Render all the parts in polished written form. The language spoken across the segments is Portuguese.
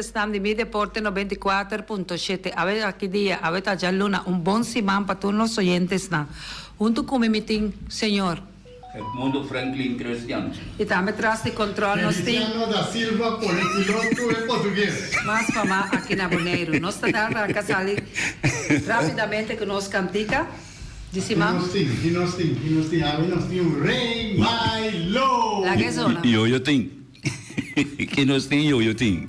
están de mi deporte 94.7. A ver, aquí día, a ver, allá luna, un bon simán para todos los oyentes, ¿no? Junto con mi meeting, señor. Edmundo Franklin Cristiano. E também traz de controle nós tem. Feliciano da Silva, polipiloto em português. Mas mamá aqui na Boneiro, nós está dando a casa ali rapidamente que nós cantica. Disse mamá. E nós temos Rei Milo. La que zona. Eu tenho. Que nós tem eu tenho.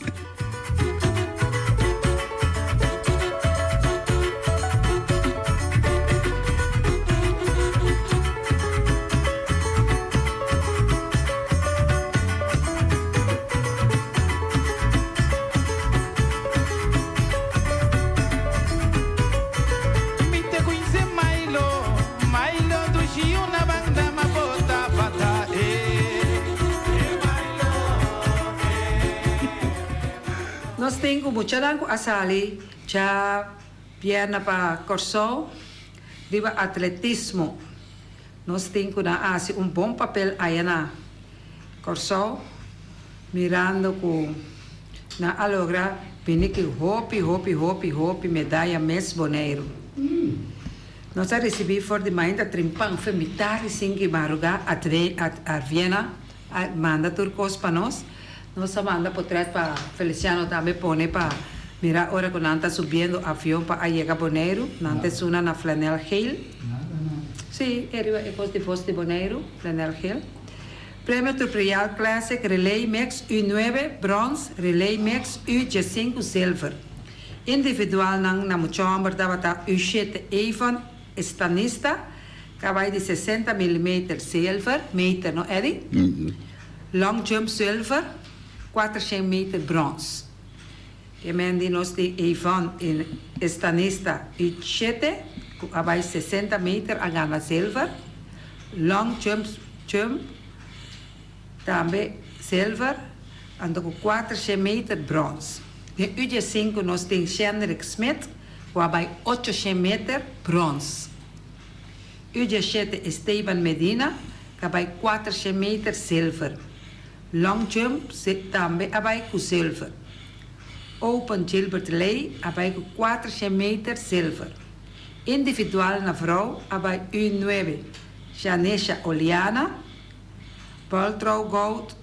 Nós temos muita dango asali, já perna para corso, diva atletismo. Nós temos na Ásia bom papel aí na corso, mirando com na alogra, vini que hopi medalha mês boneiro. Nós recebemos for de manhã da trimpang femitar sim que maruga a Viena, manda turcos para nós. Nós manda por trás para Feliciano também pone para mirar hora que nanta subindo avião para chegar Boneiro, nanta suna na Flanell Hill. Sim, é coisa de Boneiro, Flanell Hill. Prêmio Tutorial Classic Relay Max U9 Bronze, Relay Max U5 Silver. Individual na Muchomber dava U7 Avon Estanista, cavai de 60 mm silver, meter, não é? Long jump silver, 400 meter bronze. E mendi nós de Avon Estanista U7, cavai 60 meter a gana silver, long jump também silver, ando com 400 meter bronze. De U5 nós temos Henrik Smith, waarbij 800 meter bronze. U7 Esteban Medina, waarbij 400 meter silver. Long jump também waarbij com silver. Open Gilbert Lay, waarbij 400 meter silver. Individual na vrouw, waarbij U9 Janesha Oliana, Baltrouw gold,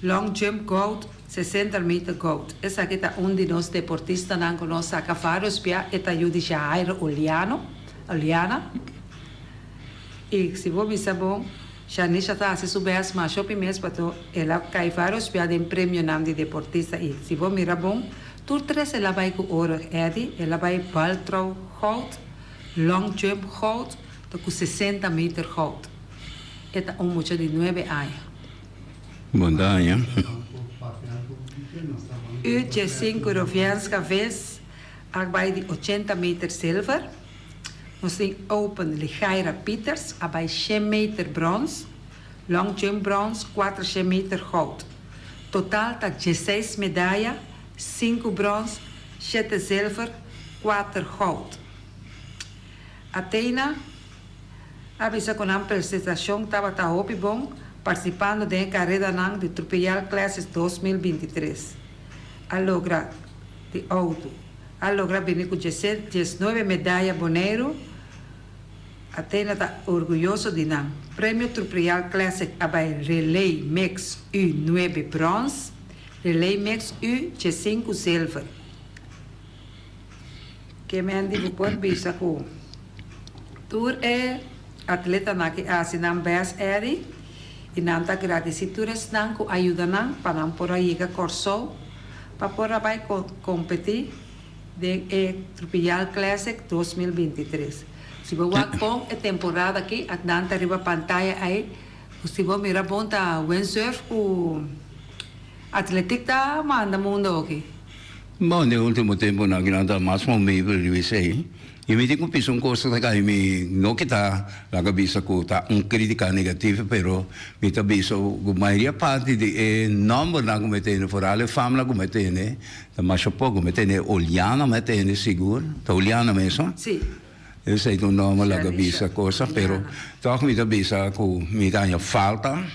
long jump gold, 60 meter gold. Essa aqui está de nós deportistas não conosco a vários pia eta ajuda Jair Oliana. E se vou me saber, já nisso está se subir mas shopping mesmo para ela cai vários pia de prêmio nome de deportista e se vou mirar bom, tudo três ela vai com ouro, ela vai Baltrouw gold, long jump gold, com 60 meter gold. Eta muito de 9 anos. Bom dia. U5 Rovianska vez, waarbij die 80 meter silver. Nós temos Open Ligaira Peters, waarbij 100 meter bronze. Long jump bronze, 400 meter goud. Totaal está 16 medalhas, 5 bronze, 7 silver, 4 goud. Athena, avisa com a apresentação estava bom, participando da carreira de Tropical Classes 2023. A lograr de auto, a lograr venir com 19 medalhas Boneiro. Athena está orgulhoso de não. Prêmio Tropical Classic abai Relay Max U9 Bronze, Relay Max U5 Silver. Que me andi por bisa com Tour é atleta na que assinam best eri e não está agradecidos não com ajuda não para não por aí que corso para por vai competir de Tropical Classic 2023. Se você com a temporada aqui, a danta riba pantalla aí, se você mira bom tá windsurf o atlético tá manda mundo aqui. Bom, no último tempo na ginanda mais momento de sei. E me digo que são coisas que me não que tá lá cabeça que tá crítica negativa, pero me tá biso a maioria parte de número na como tem fora a família como tem, né? Tá mais pouco como tem Oliana, mas tem seguro, tá Oliana mesmo? Sim. Esse é o nome lá cabeça coisa, pero tá me tá biso que me dá falta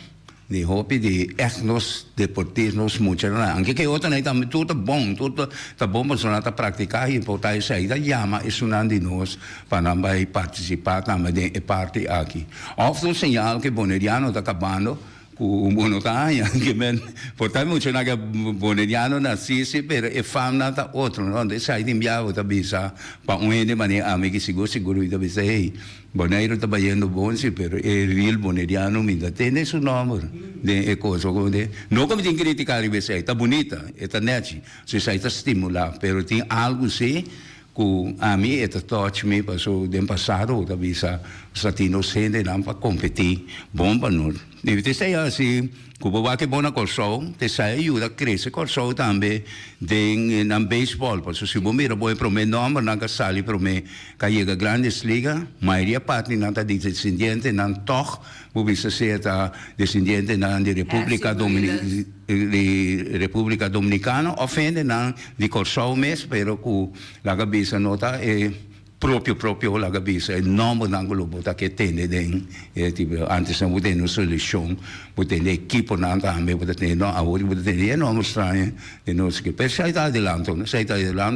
de hobby de echt nos deportistas mucho na anche che outra né também tudo tá bom para nós praticar e botar isso aí da llama isso não de nós para vai participar também de parte aqui outro sinal que Boneriano está acabando com o taia que men portanto muito na que Boneriano nasce per e fam nata outro não de sai de enviar tá bisa para de maneira amigo seguro da bisa hey Boneiro está baiando bom sim pero é real Boneriano ainda tem esse número de coisa como de não como tem criticar bisa está bonita está net se sai está estimular pero tem algo sim que a mim é touch me passou de passado da bisa statino sende não para competir bom para nós deve ser assim que o que bom na corso te sai ajuda a crescer corso também de na baseball porque se bom mira bom para mim não mas não sali para mim que chega grandes liga maioria parte não está descendente não toch o bisa ser descendente na de República Dominicana ofende não de corso mesmo pero que la cabeça nota é proprio la cabeça il nome d'angolo bota che tende den tipo antes non poteva una soluzione poteva l'equipo non tambe poteva no lavori poteva no strano e non si per sai da adelanto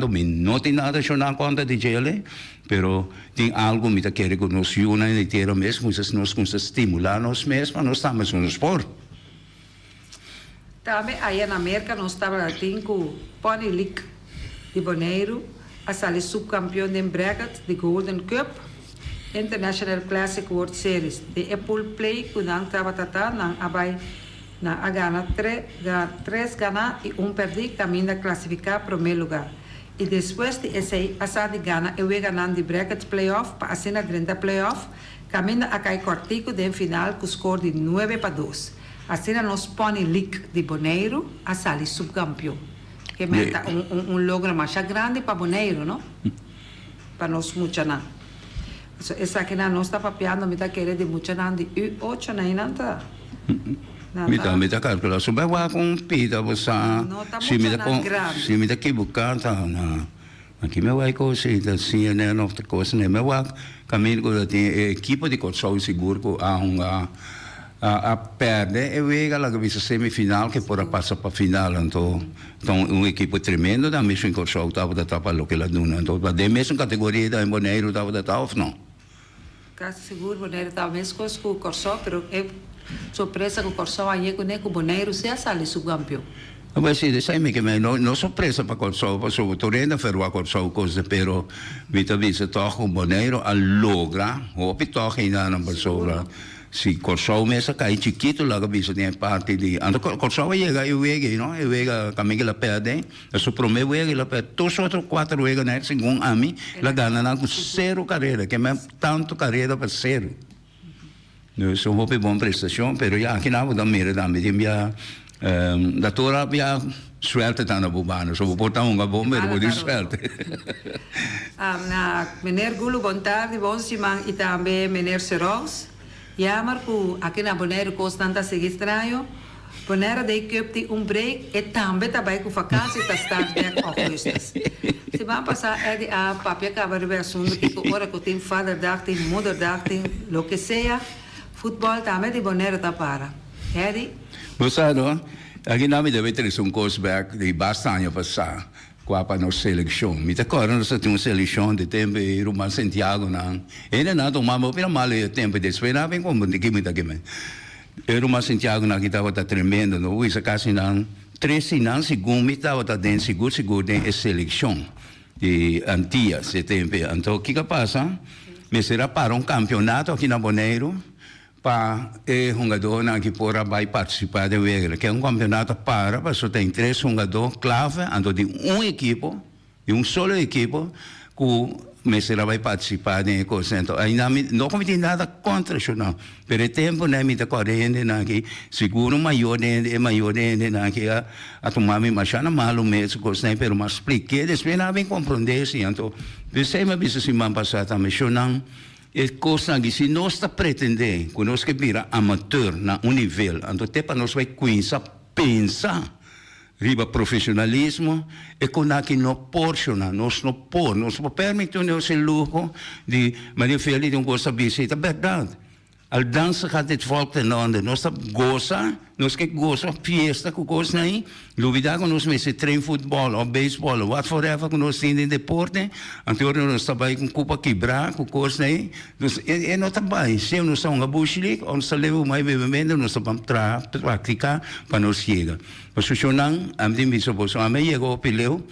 mi noti nada c'è una conta di gele però tem algo mi ta che riconosciuna intero mesmo se nos con stimola nos mesmo non stiamo su uno sport Também aí na América nós estávamos lá com Pony League de Bonaire, a sala subcampeão de bracket de Golden Cup, International Classic World Series, de Apple Play, que não estava tratando, não abai na a gana três ganhar e perder, também da classificar para o primeiro lugar. E depois de esse a sala de Gana, eu ia ganhando de bracket playoff, para a cena 30 playoff, caminha a cair cortico de final com score de 9-2. A cena nos Pony League de Bonaire, a sala subcampeão. Que meta logro mais grande para Bonaire, não? Para nós muchaná. Essa aqui na nós está papiando, me está querendo de muchaná de U8 na inanta. Me tá calculando sobre o com pita você se me dá que buscar tá na aqui me vai coisa da CNN não tem coisa né me vai caminho com tem equipe de corso seguro com a perde e vega la cabeça semifinal que pode passar para final então equipe tremendo da mesmo corso tava da tapa lo que la duna então da mesma categoria da Bonaire tava da top não quase seguro Bonaire tava mesmo com o corso pero é surpresa que o corso aí com o Bonaire se a sala subcampeão. Mas sì, sai che non sorpresa per corso, perché tornando a fare corso cose però mi ta visto toch un Bonaire allogra, o pittoch in una persona. Si corso messa cai chiquito la cabeça tem parte di ando corso llega e vega, no? E vega caminho la perde, a sua primeira vega la perde, todos outros 4 vega né, segundo a mim, la ganha na com 0 carreira, que é tanto carreira para 0. Isso é uma boa prestação, pero já aqui não dá mira da minha da tora abbiamo suerte tanto bubano, so portare un bomber con di suerte. Na meneer Gulu Bontardi, Bonsiman e também meneer Seros. Jammer que aqui na Bonaire constante seguir estranho. Bonaire dei cup break e também trabalha com vacança e start back augustus. Se vai passar é de a papia acaba de ver assunto que hora que tem father dag, tem mother dag, tem lo que seja. Futebol também de Bonaire tá para. É de Você não? Aqui não me deve ter um course back de bastante passar qua para nossa seleção. Me recordo nós temos uma seleção de tempo em Roma Santiago não. Ainda não tomamos pelo mal o tempo de esperar bem como de que me daqui men. Roma Santiago não que estava tremendo, não isso quase não 13 não segundo me estava dentro seguro de seleção de Antillas esse tempo. Então o que passa? Me será para um campeonato aqui na Bonaire. Para jogador que pode vai participar de regra, que é campeonato para só tem 3 jogadores clave, ando de de solo equipo, que me será vai participar de coisa. Então, ainda não cometi nada contra isso não. Pelo tempo né me tá correndo que seguro maior que a tomar me machana malo mesmo coisa né, pero mas expliquei depois não bem compreender sim. Então, você me disse semana passada também não é coisa que se nós está pretendendo que nós que vira amateur na nível, então até para nós vai pensar riba profissionalismo e com que não porciona, nós não permitimos o luxo de Maria Félix de coisa visita, verdade. Al dança gaat het volk ten onder. Nós goza, nós que goza fiesta que goza aí. Luvida que nós mesmo trein futebol ou beisebol ou whatever que nós temos em deporte. Anterior nós trabalhamos com cupa quebrar, com goza aí. Nós é não trabalho. Se nós somos um bushlik, ou nós levamos mais bebimento, nós vamos praticar para nós chegar. Mas o senhor a mim me sobrou, a mim chegou ao pileu.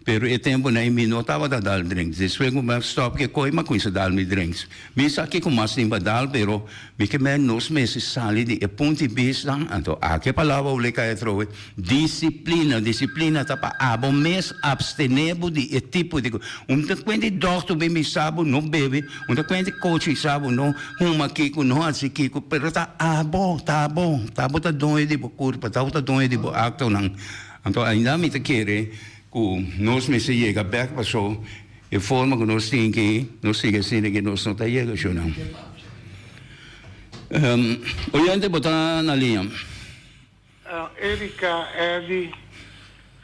Pero e tempo na imi não estava a dar drinks. Depois eu stop que coi mas com isso dar me drinks. Me sabe que mais nem badal, pero me que men nos meses sali de ponto vista, então a que palavra o leca é trove disciplina tá para abo mês abstenebo de tipo de te quando doctor bem me sabe não bebe, te quando coach sabe não uma kiko não assim kiko, pero tá abo tá doido de curva, tá doido de acto não. Então ainda me te querer que nós me se chega back passou e forma que nós temos que nós siga sendo que nós não está chegando já não. Olhando botar na linha. Erika, Eddie,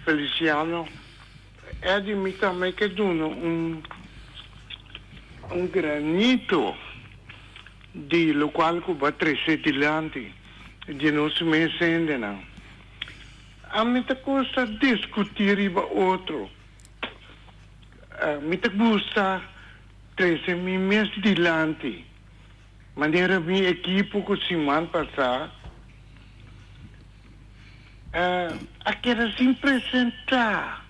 Feliciano, Eddie me também que dono granito de lo qual que va 3 dilanti de nós me sende não. A mim te custa discutir iba outro. Me te gusta 13 meses dilante. Maneira minha equipe que se man passar. Aquela se apresentar.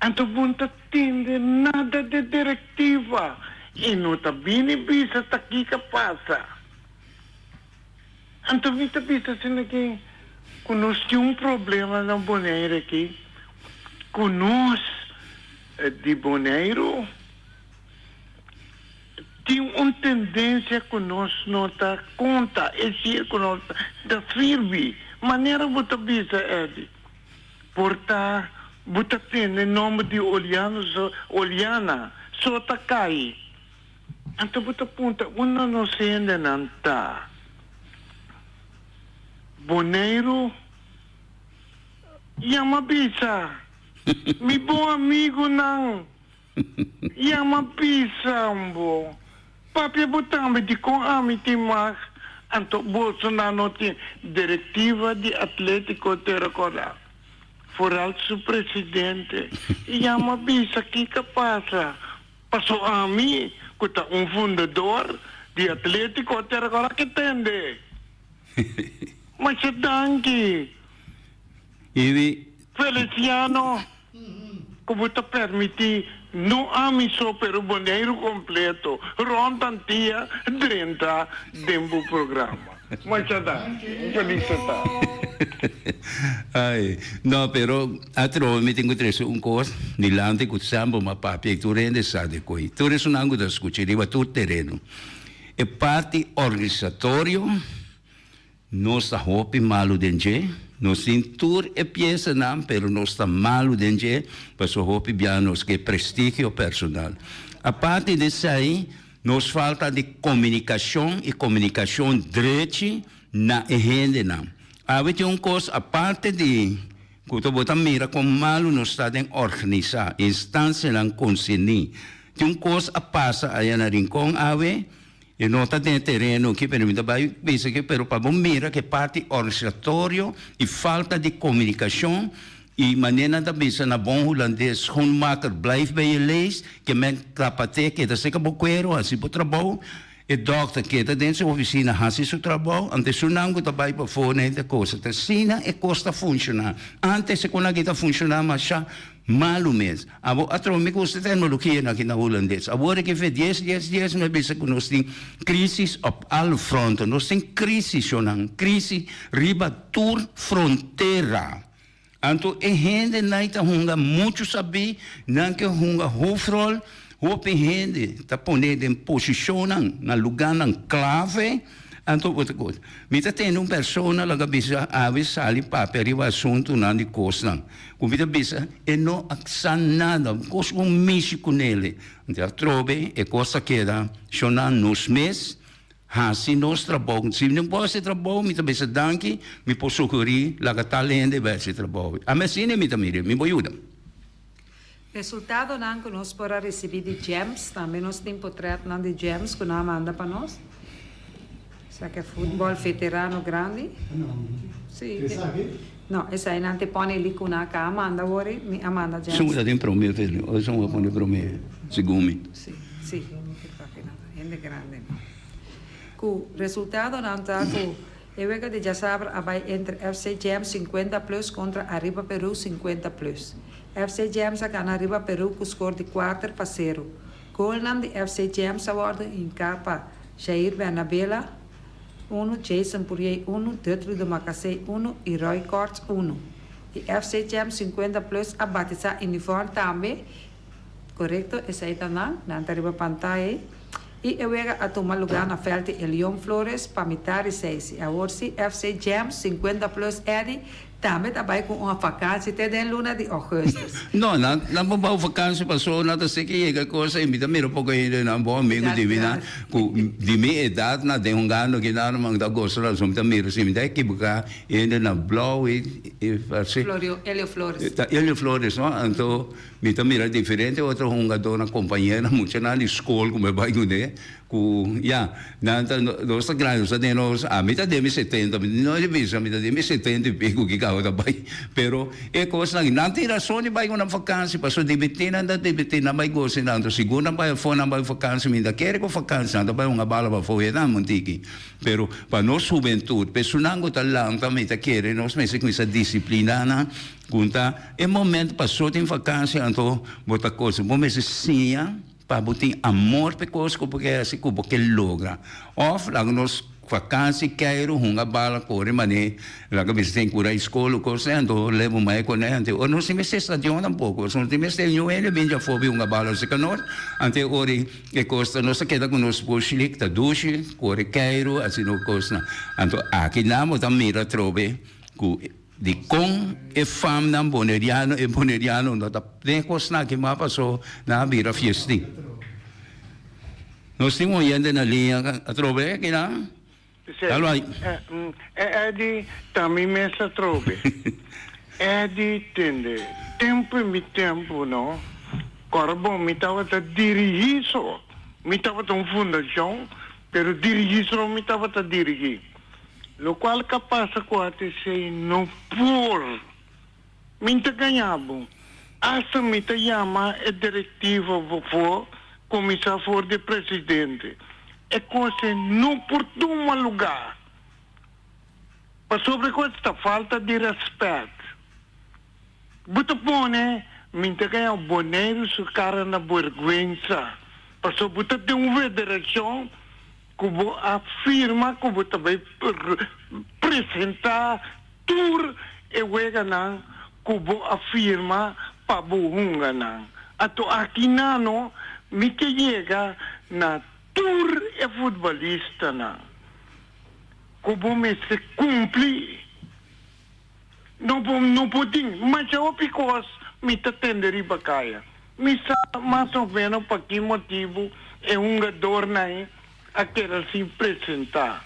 Então não atende nada de diretiva. E não está bem bisa tá aqui que passa. Então me te bisa sendo que conosco problema na Bonaire aqui. Conosco de Bonaire tem uma tendência que nós não está conta, esse conosco da firme. Maneira bota bisa Eddie. Porta bota tem o nome de Oliana, só tá cai. Então bota ponta, uma não se ainda não tá. Boneiro, Yama bisa. Mi bom amigo não. Yama bisa, mbo. Papi botame de com amiti mas. Anto Bolsonaro tem diretiva de Atlético Terracotta. Foral su presidente. Yama bisa que passa. Passou a mim, que tá fundador de Atlético Terracotta que tende. Mas é danke. Feliciano, como te permiti, não ame só pelo boneiro completo, rondantia 30 dentro do programa. Mas é danke. Felicidade. Ai, no, pero atro mi tengo tres un cos nilante cu sambo ma papi tu rende sa de coi. Tu res un ango da scuceriva tu terreno. E parte organizzatorio non sta hopi malu denje, non cintur e pieza nam, pero non sta malu denje, passo hopi bianos che prestigio personal. A parte de sai, nos falta de comunicação e comunicação direta na agenda nam. Avete un cos a parte de quando bota mira com malu no está de organizar, instância não conseni. Tem um cos a passa aí na rincão ave e nota de terreno que permite vai pensa que pero para bom mira que parte organizatório e falta de comunicação e maneira da bisa na bom holandês schoonmaker blijf bij je lees que men kapate que da seca boqueiro assim pro trabalho e doctor que da dentro da oficina assim seu trabalho antes sunango da vai para fora da coisa da sina e costa funcionar antes se quando que tá funcionar mas já malu mês abo atro me custa tecnologia aqui na holandês agora que fez 10 não é bisa que nós tem crisis op all front nós tem crisis sonang crisis riba tour fronteira. Anto e gente naita hunga muito saber não que hunga hofrol hope gente tá poner em posição na lugar na clave anto outra coisa me tá tendo persona lá bisa ave sali papel e assunto na de costa como vida bisa e não aksan nada coisa um mexi com ele então trobe e coisa queda chona nos mês se nós trabalhamos, se não posso trabalhar, me também se danke, me posso sugerir, lá que talento vai se trabalhar. A minha cena me também, me ajuda. Resultado não que nós para receber de GEMS, também nós temos portrait de GEMS que nós manda para nós. Sa che football veterano grandi? No. Sì. Che sa che? No, e sai, non ti pone lì con una Amanda, vuoi? Mi Amanda James. Sono da pro me, filho. Hoje são a pro me. Segundo. Sì, sì, che fa che nada, gente grande. Cu risultato non sta cu e vega di già saber abai entre FC Jam 50 plus contra Arriba Peru 50 plus. FC Jam sa can Arriba Peru cu score di 4-0. Gol nam di FC Jam sa worden in capa Jair Bernabela 1, Jason Poirier 1, Dutrude Macasei 1 e Roy Kortz 1. E FC Jam 50 plus abatizza uniforme também. Correcto, essa aí também, na arriba pantalla. E eu ia a tomar lugar na felte Elion Flores para mitar e seis. Agora sim, FC Jam 50 plus Eddie, também trabalha com uma vacância até em luna de agosto. Não, não vou vacança passou nada sei que é coisa e me dá mero pouco ainda não bom amigo de mina de minha idade na de gano que não manda gosto lá somos mero sim me dá que buscar ainda na blau e assim Elio Flores. Elio Flores, não? Então me dá mero diferente outro jogador na companhia muito na escola como vai com ele com já na nós grandes de nós a mim tá de 70 não é visa me dá de 70 e pico que causa da bai pero é coisa não tem razão de vai com uma vacância passou de betina vai gosto não segunda vai fora vai vacância me dá quer com vacância não vai uma bala para fora não montiki pero para nós juventude personango talang também tá querer nós mas com essa disciplina na conta é momento passou em vacância então bota coisa bom mas sim para botar amor para coisa porque assim como que logra off lá nós vacância quero uma bala corre mané lá que você tem cura escola coisa então levo mais com ele ou não se me estação tampouco se não se me estação ele bem já foi uma bala se canor ante ori que costa não se queda com nós poxilik ta duche corre quero assim não costa então aqui namo também mira trobe di kong e fam ng boneriano no tapos costa na que mapa so na bira fiesti nós temos ainda na linha a trobe que não allora Eddie também me sa trobe Eddie tende tempo mi tempo no corbo mi tava ta dirigiso mi tava ta fundação pero dirigiso mi tava ta dirigir lo qual capaz com até sei no por minta ganhavo hasta me te chama a diretiva for comissário for de presidente é coisa não por um lugar para sobre esta falta de respeito buta pone minta ganha boneiro su cara na vergonha para sobre buta de uma federação como afirma como também apresentar tour e wega nan como afirma para buhunga nan ato aqui nano me que chega na tour e futebolista nan como me se cumpre não pode mas eu because me tá tendo riba caia me sa mais ou menos para que motivo é jogador nan a querer se apresentar.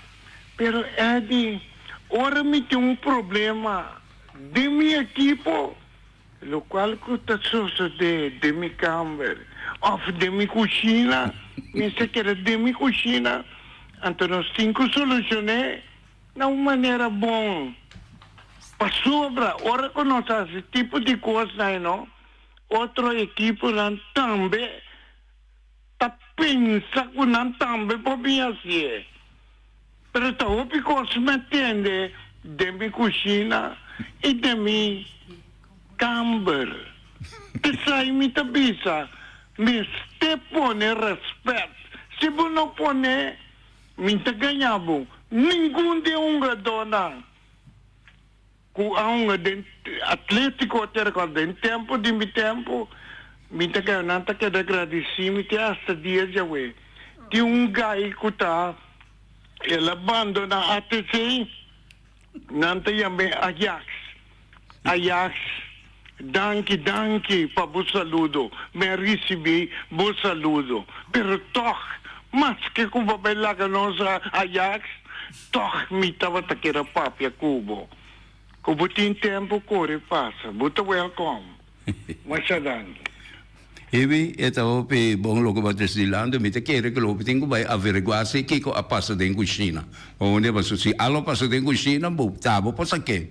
Pero Eddie, ora me tem problema de minha equipo, lo qual custa de minha câmara, ou de minha cozinha, me se quer de minha cozinha, então nós temos que solucionar de uma maneira bom. Para sobra, ora que nós esse tipo de coisa, não? Outra equipe também pensa que não também pode assim. Pero está porque me entende de minha cozinha e de minha câmara. E sai me tabisa, me te pone respeito. Se você não pone, me te ganhava. Nenhum de jogador não. Com a de Atlético até em tempo de meu tempo. Minta que nanta que agradecimento hasta dia de hoje. Tem gai que tá ele abandona a ATC, nanta yame Ajax, danke para o saludo, me recebi o saludo, pero toch, mas que como bela que nós Ajax, toch me tava taquera papia cubo, como tem tempo corre passa, muito welcome, mas danke. Hebi ito pe bong logo batres di lando mi te kere ke lo piting ko bay averiguarsi kiko a passa den cucina. O ne ba si allo passa den cucina bu tabo pa sa ke.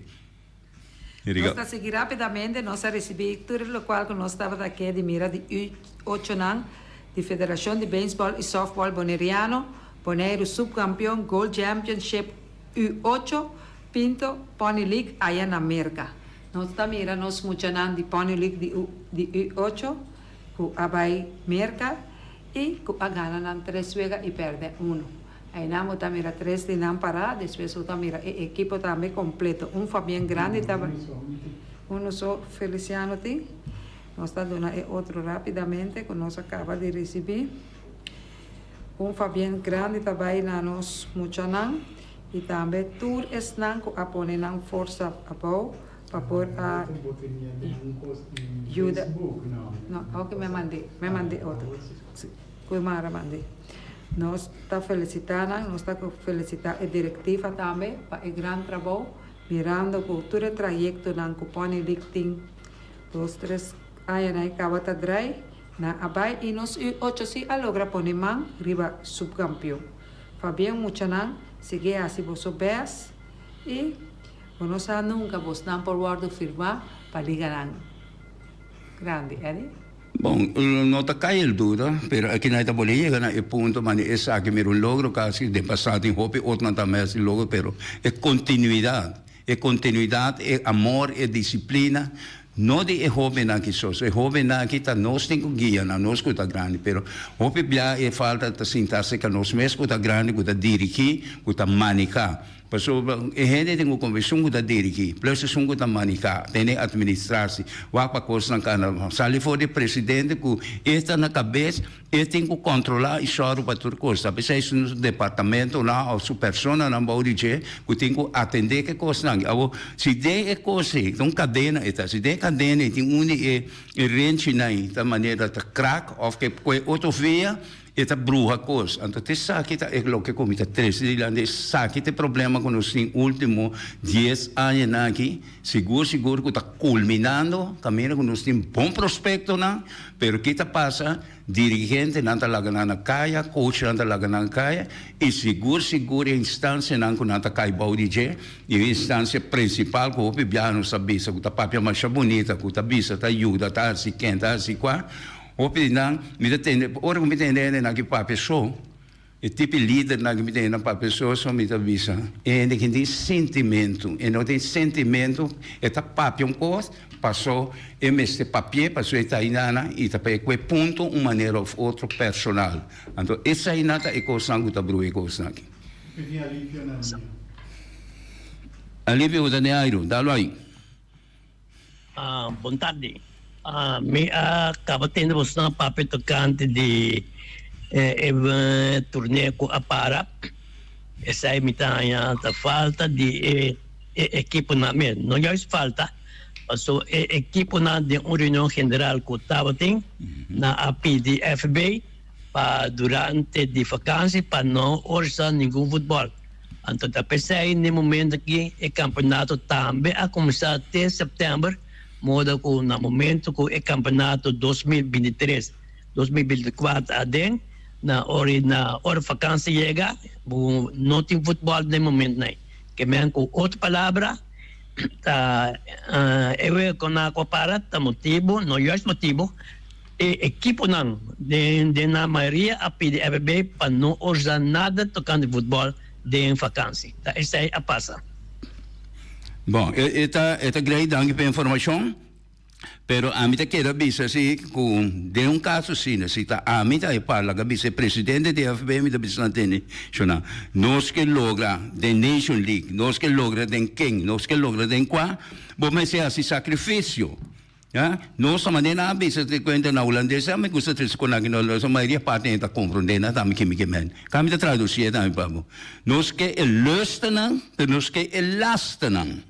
Nós a seguir rapidamente, nós a receber tudo o qual que nós estava aqui de mira de U8 nan, de Federação de Beisebol e Softball Boneriano, Boneiro subcampeão Gold Championship U8, Pinto Pony League aí na América. Nós está mira nós muito nan de Pony League de U8, com a Bay Merca e com a gana nan 3 vezes e perde 1. Aí namo tá mira 3 de não parar, depois tá mira e equipo também completo. Fabián grande estava, só Feliciano tem. Nós está dando outro rapidamente, que nós acaba de receber. Fabián grande estava aí na nós muito não. E também tour es não que apone não força abou para pôr a ajuda. Não, ok, me mandei outro. Cuimara mandei. Nós estamos felicitando, nós estamos felicitando a diretiva também para o grande trabalho, mirando o todo o trajeto na Cupone Licting, 2, 3 anos aí acaba de drei, na abai e nós 8 se alogra poner man riba subcampeão. Fabián muito não, sigue assim vos bes e nós nunca vos não por guardo firmar para ligar grande, é? Bom, não te cai dura, pero aqui na Bolívia chega na ponto, mas essa aqui é logro quase de passado em hope outro não também esse logro, pero é continuidade, é amor, é disciplina. Não de jovem aqui só, é jovem aqui tá nós tem que guiar, nós que tá grande, pero hope bia é falta de sentar-se que nós mesmo que tá grande, que tá dirigir, que tá manejar. Paso e gente tem conversão com a dirigir, plus sung com a manejar, tem administrar-se, wapa coisa na cana, sali for de presidente que está na cabeça, ele tem que controlar e só para tudo coisa. Apesar isso no departamento lá, a sua persona na Baudije, que tem que atender que coisa não. Se der coisa, então cadena está, se der cadena tem e range naí, da maneira de crack, ou que outro via esta bruxa coisa. Então, te sabe que é o que comita 13 de anos, sabe que problema com os últimos 10 anos aqui, seguro que está culminando, caminho com os bom prospecto, não, pero que está passa, dirigente não está lá na caia, coach não está lá na caia, e seguro a instância não está caia Baudije, e a instância principal que o piano sabe, que está papia mais bonita, que está bisa, está ajuda, está assim, quem está assim, quá. Opinang, ora que me entende na que papi show, e tipo líder na que me entende na papi show, só me avisa. E que tem sentimento, e não tem sentimento, e tá papi coisa, passou, e este papier, passou e tá aí e tá para que ponto, uma maneira ou outra personal. Então, essa aí nada é coisa que tá brui coisa aqui. Alívio da Neairo, dá-lo aí. Boa tarde. Me acaba tendo você na papel tocante de torneio com a para. Essa é a falta de equipe na mesmo. Não é falta. Passou equipe na de uma reunião general que estava tem na APDFB para durante de vacância para não orçar nenhum futebol. Então, a pensei no momento que o campeonato também a começar até setembro. Moda ko na momento ko campeonato 2023 2024 aden na hora vacância chega não tem futebol no momento nem que men ko outra palavra eu com na para tá motivo não é motivo equipo não de na maioria a PDFB para não usar nada tocando futebol de vacância tá essa é a passa. Bom, esta grande danke para a informação, pero a mim quero avisar se com de caso sim, se tá a mim tá parla que vice-presidente da FB me da bisantene, chona, nós que logra the Nation League, nós que logra den king, nós que logra den qua, bom ser assim sacrifício. Ja, nós maneira a bisa te conta na holandesa, me gusta tres con aqui na a maioria parte está compreendendo, tá me que men. Kami ta traduzir tá me pabo. Nós que é lusten, pero nós que é lasten.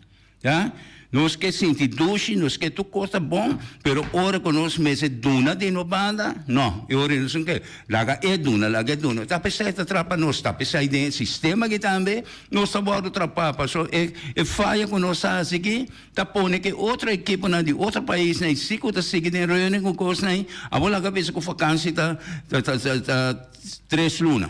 Ja? Nós que senti duche, nós que tu costa bom, pero ora que nós mese duna de no banda, não, eu ora não que, laga é duna, tá pensando que trapa nós, tá pensando de sistema que também, nós tá bora trapa, so é falha com nós assim, tá pone que outra equipe na de outro país, né, se que tá seguindo em reunião com coisa, né, a bola cabeça com vacância tá 3 luna.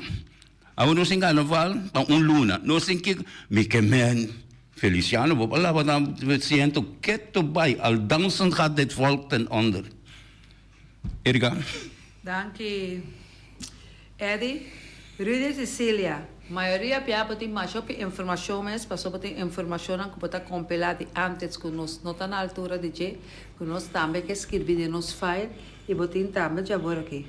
A nós em carnaval, tá 1 luna, nós tem que, me que man, Feliciano, we hebben dan zien to get to bij al dansen gaat dit volk ten onder. Erika. Danke. Eddie, Rudy Cecilia, maioria pia poti machopi informações, passou poti informação que pota compilada antes que nós não tá na altura de que nós também que escrevi de nos file e botin também já por aqui.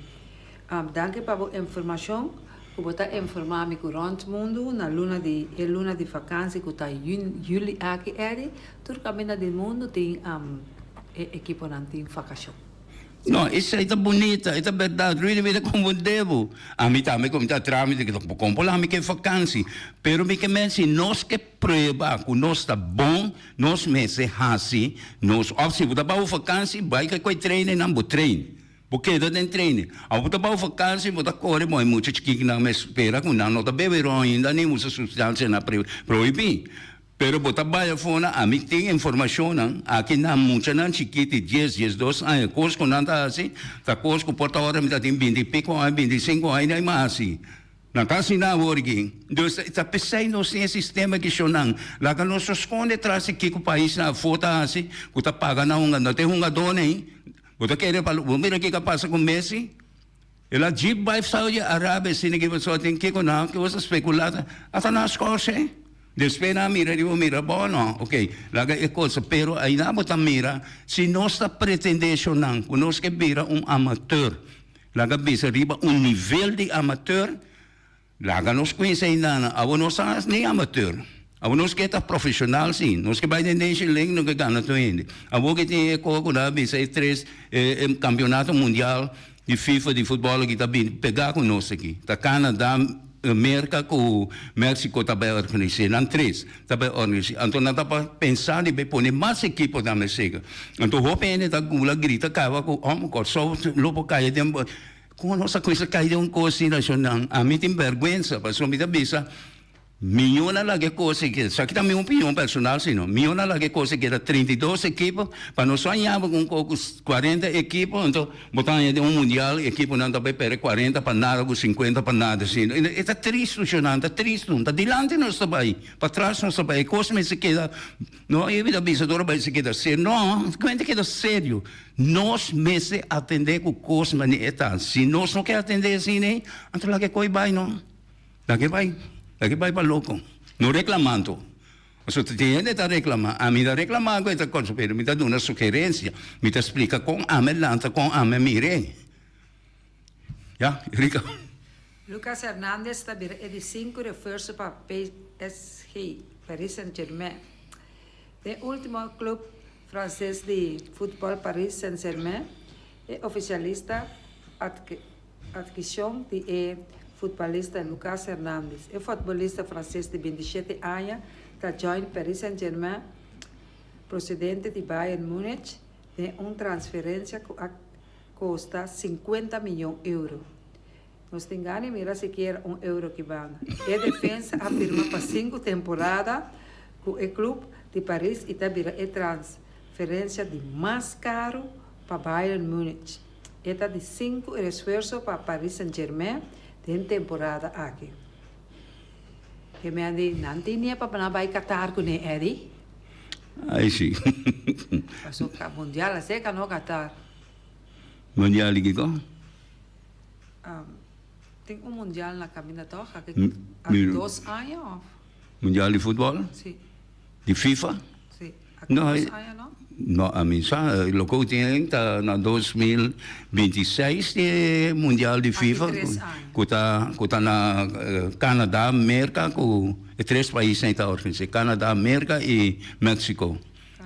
Danke para a informação. Que bota informar-me que rond mundo na luna de vakantie que tá juli aqui todo caminho do mundo tem equipe não tem vacação. Não, isso aí tá bonita, é verdade, really vida como devo. A mim também como tá trâmite que tô comprar me que vacância, pero me que mense nós que prova que nós tá bom, nós mese hasi, nós opsi bota para vacância, vai que coi treine não treine. Porque da den treine. A bota ba vakansie, bota corre moi muito chiquinho na me espera com não tá beber ainda nem usa substância na proibir. Pero bota ba fona a mim tem informação não, aqui na muita não chiquito 10, 12 anos, coisa com não tá assim, tá coisa com porta hora me tá tem 20 e pico, 25 anos nem mais assim. Na casa na working. Dus tá pensei no sistema que chonan. Lá que nós esconde atrás aqui com o país na foto assim, que tá paga não tem dona hein. Você quer para o que que passa com Messi? Ela jeep vai Saudi Arábia, se ninguém vai tem que não que você especulada, até na escola, despena mira bom não, ok, lá é coisa, pero aí não botar mira, se nós está pretendendo não, nós que vira amateur, lá que bisa riba nível de amateur, lá que nós conhecemos ainda, a nós nem amateur. A nós que está profissional sim, nós que vai de Nation League não que ganha tudo ainda. A que tem coco da bisa 3 campeonato mundial de FIFA de futebol que está bem pegar com nós aqui. Tá Canadá, América com México também organizado, não 3 também organizado. Então não dá para pensar de pôr mais equipe da México. Então o PN tá gula grita cava com só lobo cai de com nossa coisa cai de coisa nacional. A mim tem vergonha, porque me dá bisa Milhona lá que coisa que, só que também opinião personal, sino, milhona lá que coisa que era 32 equipes, para nós sonhava com 40 equipes, então, botar de mundial, equipe não também para 40 para nada, com 50 para nada, sino. Está triste, não, está triste, está dilante nós também, para trás nós também, coisa me se queda, não, eu vida bisadora vai se queda sério, não, como queda sério, nós me se atender com coisa, mas é se nós não quer atender assim, né, então lá que coi vai, não, lá que vai. Lagi vai para louco. Não reclamando. Se você tem que reclamar, a mim está reclamando, está consumando, me está dando uma sugerência, me está explica com a me lanta, com a me mire. Já, Erika. Lucas Hernandez está vir de 5 reforços para PSG, Paris Saint-Germain. O último clube francês de futebol Paris Saint-Germain é oficialista adquisição de futbolista Lucas Hernandez. O futebolista francês de 27 anos está joined Paris Saint-Germain, procedente de Bayern Múnich, tem uma transferência que custa 50 milhões de euros. Nós temos mira sequer €1 que vai. A defesa afirma para 5 temporadas que o clube de Paris está vira a transferência de mais caro para Bayern Múnich. Está de 5 esforços para Paris Saint-Germain tem temporada aqui. Que me andi nanti niya pa panabay Qatar ko ni Eddie. Aí sim. Pasok ka mundial ase ka no Qatar. Mundial lagi ko? Tem mundial na kami na to há 2 anos. Mundial de futebol? Sim. De FIFA? Sim. No, 2 anos, no? No, a mim só, logo tem na 2026 de Mundial de FIFA, que tá na Canadá, América, com 3 países então organizados, Canadá, América e México.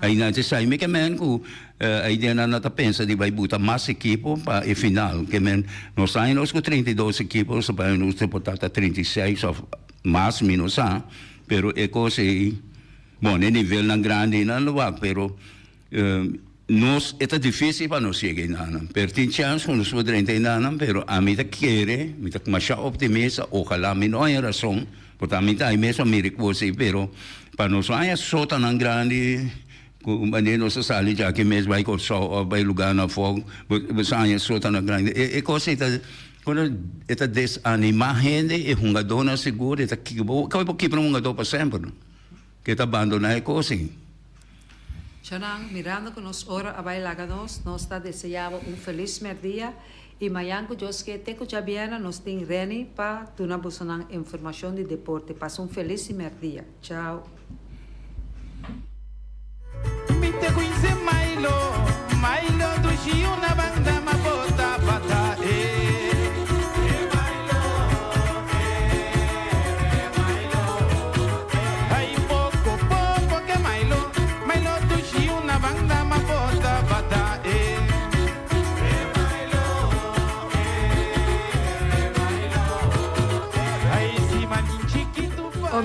Aí na sai me que men com a ideia na tá pensa de vai botar mais equipe para a final, que men nós saímos com 32 equipes, para nós botar 36 ou mais menos, pero é coisa Bom, no nível na grande na lugar, pero nós é difícil para nós chegar na. Pero tem chance que nós podemos ir na, pero a mim quer, me tá mais optimista, ojalá me não há razão, porque a mim tá mesmo miraculoso, pero para nós há sota na grande, como nós sali já que mesmo vai com só vai lugar na fogo, mas há sota na grande. É coisa quando esta desanima gente e hunga dona seguro, esta que acaba que para hunga do para sempre. Que está abandonando a coisa. Chanang, mirando que nos ora abailaganos, nos está desejando feliz dia e amanhã que Deus que te escucha bien, nos tem reni para tu na buscar informação de deporte. Passa feliz dia. Tchau. Mi te quince Milo do Gio na banda ma bota bata Ai pouco que Milo do Gio na banda ma bota bata Ai si manin chiquito O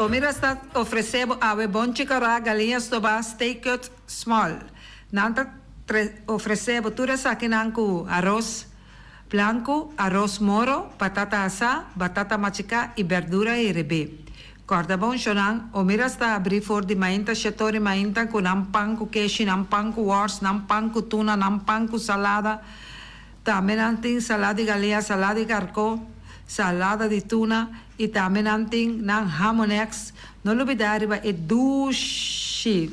miras está oferecendo a bom chicará galinhas do bar steak small. Nanta oferecendo tudo isso aqui com arroz blanco, arroz moro, batata assá, batata machica e verdura e rebe. Corda bom, Shonan, o miras está abrir for de mainta, chetori mainta com nampang, com queijo, nampang, com wors, nampang, com tuna, nampang, com salada. Também tem salada de galinha, salada de carcó, salada de tuna e também tem ng hamonex. Não olvidar é dushi.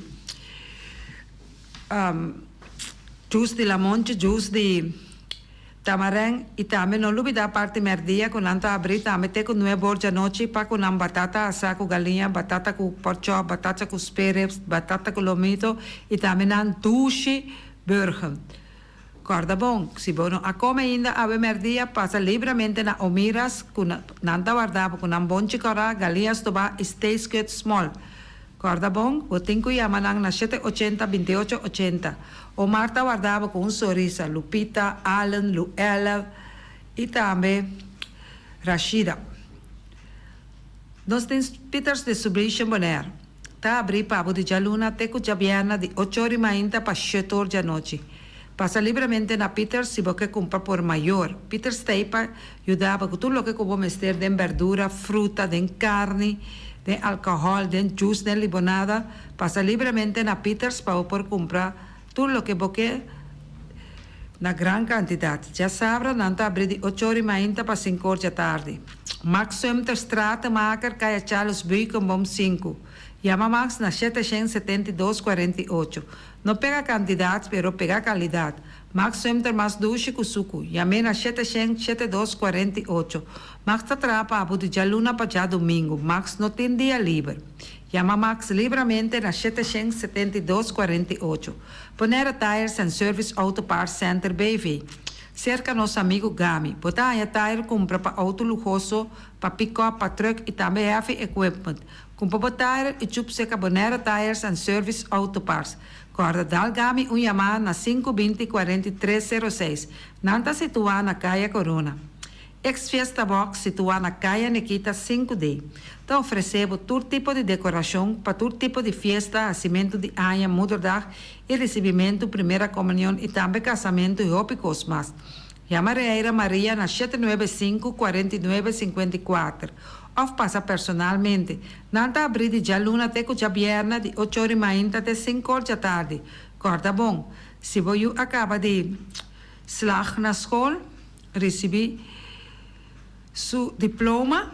Juice de lamonte, juice de tamarang e também não olvidar a parte merdia com nanto abrir também tem com 9 horas da noite para com batata assada com galinha, batata com porco, batata com spereps, batata com lomito e também nan dushi burger. Corda bom, se você não come ainda a merdia, passa livremente na Omiras, com nanta guardava com um bom chicorá, galinhas toba, steak cut small. Corda bom, o tenho yamanang na 780-2880. O Marta guardava com sorriso, Lupita, Alan, Luella e também Rashida. Nós temos Peters de Submission Bonaire. Tá abrir para o de Jaluna, até com Jabiana de 8h30 para 7 horas da noite. Passa livremente na Peters se você compra por maior. Peters Teipa ajudava com tudo o que como mestre de verdura, fruta, de carne, de álcool, de juice, de limonada. Passa livremente na Peters para por comprar tudo o que você na grande quantidade. Já sabe, não está abrindo de 8h30 para 5 horas da tarde. Max Sumter Strata Maker Kaya Charles Bui com bom 5. Yama Max na 772-48. Não pega quantidade, pero pega qualidade. Max Sumter mais duche com suco. Yame na 772-48. Max está trapa a de jaluna para já domingo. Max não tem dia livre. Yama Max livremente na 772-48. Ponera Tires and Service Auto Parts Center BV. Cerca nosso amigo Gami. Botar a tire compra para auto luxuoso, para pick-up, para truck e também heavy equipment. Compra para tire e chup seca Bonera Tires and Service Auto Parts. Corda dal Gami Yamaha na 520-4306. Nanta situada na Caia Corona. Ex-Fiesta Box situada na Caia Nikita 5D. Então oferecemos todo tipo de decoração para todo tipo de festa, nascimento de anha, mudança e recebimento, primeira comunhão e também casamento e ópicos mais. Yamareira Maria na 795-4954. Ou passa personalmente. Nanta abrir de jaluna até com Jabiana de 8h30 até 5 horas da tarde. Corda bom. Se você acaba de slag na escola, receber seu diploma,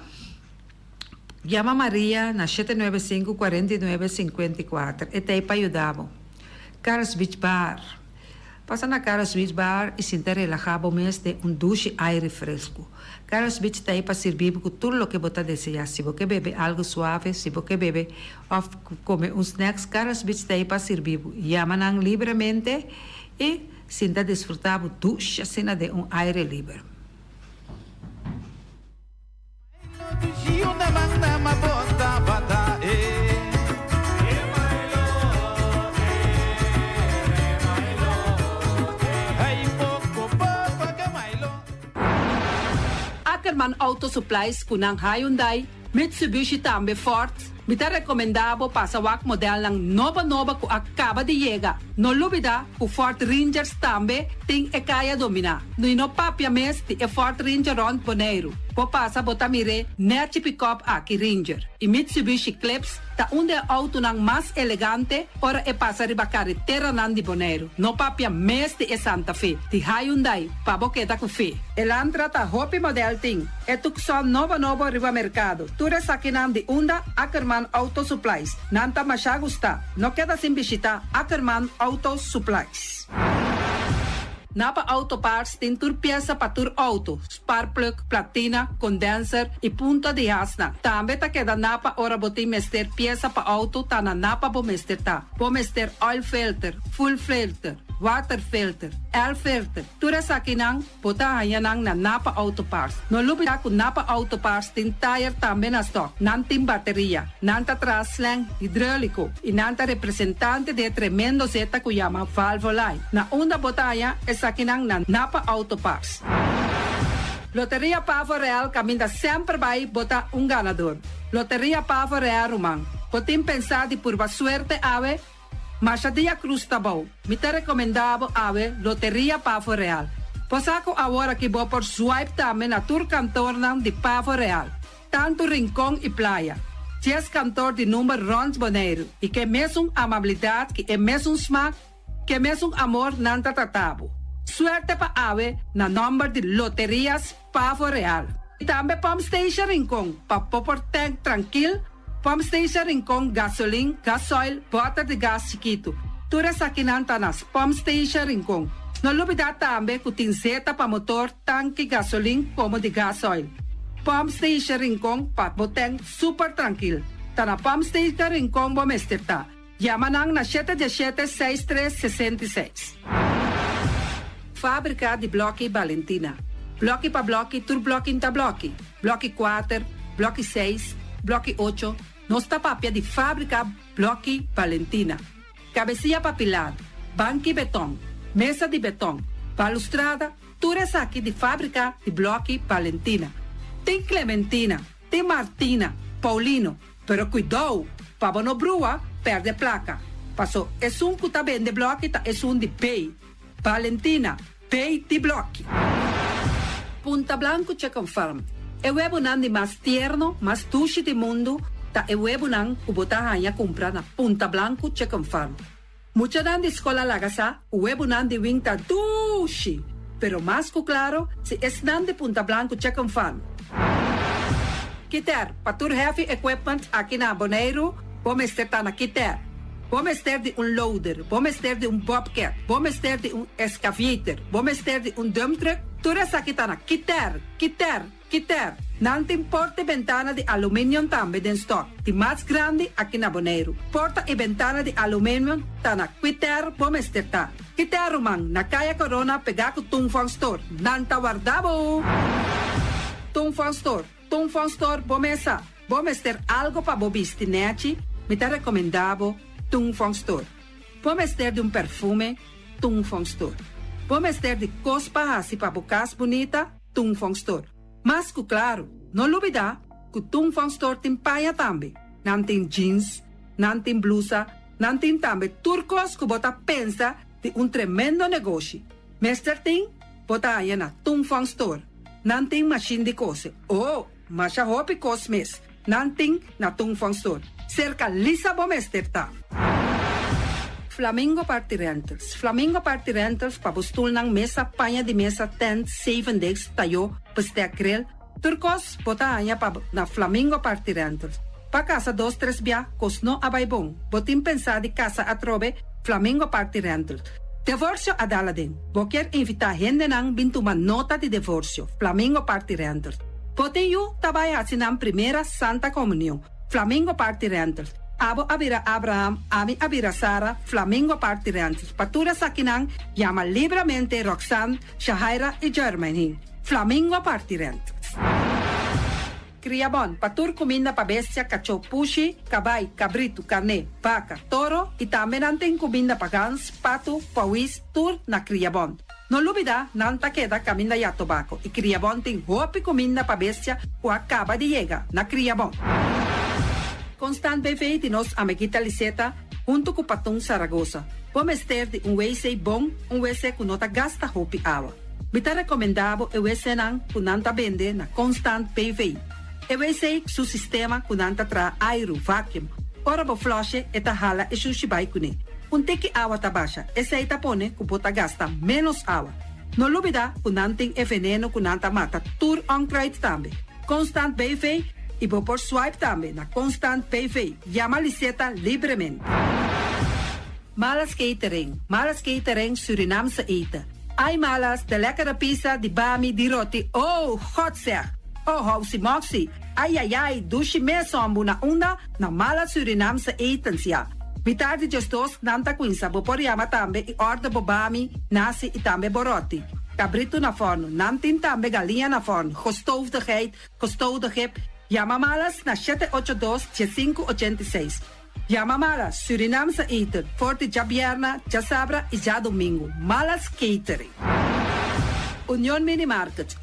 chama Maria na 795-4954. E tem para ajudar. Carlos Beach Bar. Passa na Carlos Beach Bar e se relajava mês de duche aire fresco. Carlos Beach tem para servir com tudo o que você deseja. Se você bebe algo suave, se você bebe ou come snacks, Carlos Beach tem para servir. Chama livremente e sinta desfrutar do duche cena de aire livre. Ackerman Auto Supplies kunang Hyundai, Mitsubishi tambe Ford, Mita recomendabo pasawak model ng nova ku acaba de llegar. No lubida ku Fort Rangers tambe ting e kaya domina. No ino papia mes ti e Fort Ranger Ron Bonaire. Po pasa botamire net pick-up aki Ranger. I Mitsubishi Eclipse ta unde auto nang mas elegante ora e pasa riba carretera nan di Bonaire. No papia mes ti e Santa Fe. Ti Hyundai pa boketa ku fe. Elantra ta hopi model ting. E tukson nova riba mercado. Ture sakinan di unda Ackerman Auto Supplies. Nanta masya gusta. No queda sin bisita Ackerman Auto Supplies. Napa Auto Parts tin tur pieza pa tur auto, spark plug, platina, condenser e punta de asna. Tambe ta queda napa ora boti mester pieza pa auto ta na napa bo mester ta. Bo mester oil filter, full filter, water filter, air filter. Tura sa kinang bota hayanang na Napa Auto Parts. No lubida ku Napa Auto Parts tin tire tambe na stock. Nanting bateria, nanta traslang hidráulico e nanta representante de tremendo zeta ku yama valvolai. Na unda botaya es sakinang na Napa Auto Parts. Loteria Pavo Real caminda sempre vai botar ganador. Loteria Pavo Real Rumang. Potim pensar de purva suerte ave, mas a dia cruz tá bom. Me te recomendavo ave Loteria Pavo Real. Posaco agora que vou por swipe também na tour cantor de Pavo Real. Tanto rincão e playa. Ties cantor de número Rons Bonaire. E que mesmo amabilidade, que é mesmo smack, que mesmo amor nanta tratabo. Suerte pa ave na number de Loterias Pavo Real. E também Pump Station Rincon, pa popor tank tranquil, Pump Station Rincon gasolina, gasoil, bota de gas chiquito. Tura sa kinanta nas Pump Station Rincon. No lubida também ku tinseta pa motor, tanque gasolina como de gasoil. Pump Station Rincon pa boteng super tranquil. Ta na Pump Station Rincon bo mesterta. Yamanang na 717-6366. Fábrica de Blochi Valentina. Blochi pa blochi, tur blochi inta blochi. Blochi 4, blochi 6, blochi 8. Nosta papia de fábrica Blochi Valentina. Cabecilla papilar, banqui betão, mesa de betão, balustrada, tudo isso aqui de fábrica de Blochi Valentina. Tem Clementina, tem Martina, Paulino, pero cuidado, para não brua, perde placa. Passou, é que tá bem de Blochi, é de pay. Valentina, pay de Blochi. Punta Blanco Chicken Farm. É o webo de mais tierno, mais tushi do mundo, ta e webo nang kubotahanya compra na Punta Blanco Chicken Farm. Mucha nan de escola lagasa, o webo nan de winta tushi. Pero mais que claro, se es nan de Punta Blanco Chicken Farm. Kiter, patur heavy equipment aqui na Bonaire, vamos ter na Kiter. Vamos ter de loader, vamos ter de bobcat, vamos ter de excavator, vamos ter de dump truck. Tudo isso aqui tá na Kiter. Nanting porta e ventana de alumínio também de stock. De mais grande aqui na Bonaire. Porta e ventana de alumínio tá na Kiter, vamos ter tá. Kiter Rumang, na Kaya Corona, pegar com Tungfang Store. Nanta guardabo. Tungfang Store, vamos ter algo para bobiste, nete. Me te recomendavo Tungfang Store. Vamos ter de perfume, Tungfang Store. Vamos ter de cospa assim para bocas bonita, Tungfang Store. Mas, claro, não olvidar que o Tungfang Store tem paia também. Não tem jeans, não tem blusa, não tem também turcos que bota pensa de tremendo negócio. Mester tem, bota aí na Tungfang Store. Não tem machine de cose. Mas a roupa cos mes. Não tem na Tungfang Store. Cerca lisa bom mester tá. Flamingo Party Rentals. Flamingo Party Rentals pa bustul ng mesa, panha de mesa, tent, 7 days, tayo, paste akrel. Turcos, bota anya pa na Flamingo Party Rentals. Pa casa 2-3 biya, kosno abay bong. Botin pensa di casa atrobe, Flamingo Party Rentals. Divorcio adala din. Boker invita hende nang bintuman nota di divorcio. Flamingo Party Rentals. Botin yu tabay asinang primera Santa Comunión. Flamingo Party Rentals. Abo abira Abraham, ami abira Sara, Flamingo Party Rentals. Patura sa kinang, llama libremente Roxanne, Shahaira y Germany. Flamingo Party Rentals. Criabon, patur comida pa bestia, cacho, pushi, cabay, cabrito, carne, vaca, toro, y también anten comida pa gans, pato, pawis, tur na Criabon. No lubida, nanta queda caminda ya tobacco, y Criabon ten hopi comida pa bestia, o acaba de llegar na Criabon. Constant BV de nos amiguita Liseta, junto com o Patum Saragossa. Vamos ter de WC bom, WC que não gasta roupa água. Bita recomendável o WC não que não vende na Constant BV. O WC que seu sistema que não traz aero, vacuum. Ora bo flush eta hala e sushi bai kune. Teki água tá baixa, esse aí tá pone que bota gasta menos água. Não lubida que não tem veneno que não mata tur onkruid também. Constant BV e vou por swipe também na Constant BV. Llama Liseta livremente. Malas catering Surinamse eten. Ai malas, de lekkere pizza, di bami, di roti. Oh, god zeg. Oh, housie moxie. Ai, dushi me sombu na onda na malas Surinamse etens ja. Mitardi justos nanta quinsa, bo poriama tambe e orda bo bami, nasi e tambe boroti. Cabrito na forno, nantin tambe galinha na forno. Gestoofde geit, gestoofde kip. Llama malas na 782-7586. Llama malas, Surinamse eten, forte ja bierna, ja sabra e ja domingo. Malas catering. Union Mini Market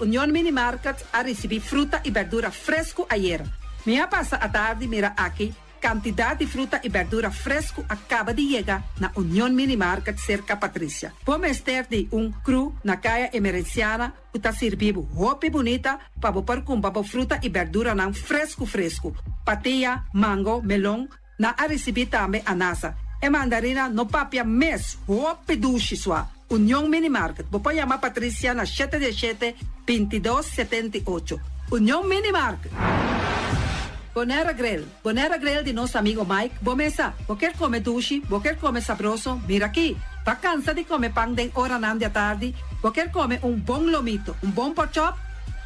a receber fruta e verdura fresco ayer. Minha passa a tarde mira aqui, quantidade de fruta e verdura fresco acaba de chegar na Union Mini Market cerca Patrícia. Vamos ter de cru na caia emergenciana que está servindo roupa bonita para pôr com fruta e verdura não fresco. Patia, mango, melão, na a receber também anasa. E mandarina no papia mes, roupa duche sua. Union Mini Market. Vou chamar Patrícia na 717-2278. Union Mini Market. Bonera Grill de nosso amigo Mike. Bomesa, vou quer comer duche, vou quer comer sabroso. Mira aqui, tá cansa de comer pão de hora não de tarde. Vou quer comer bom lomito, bom pork chop.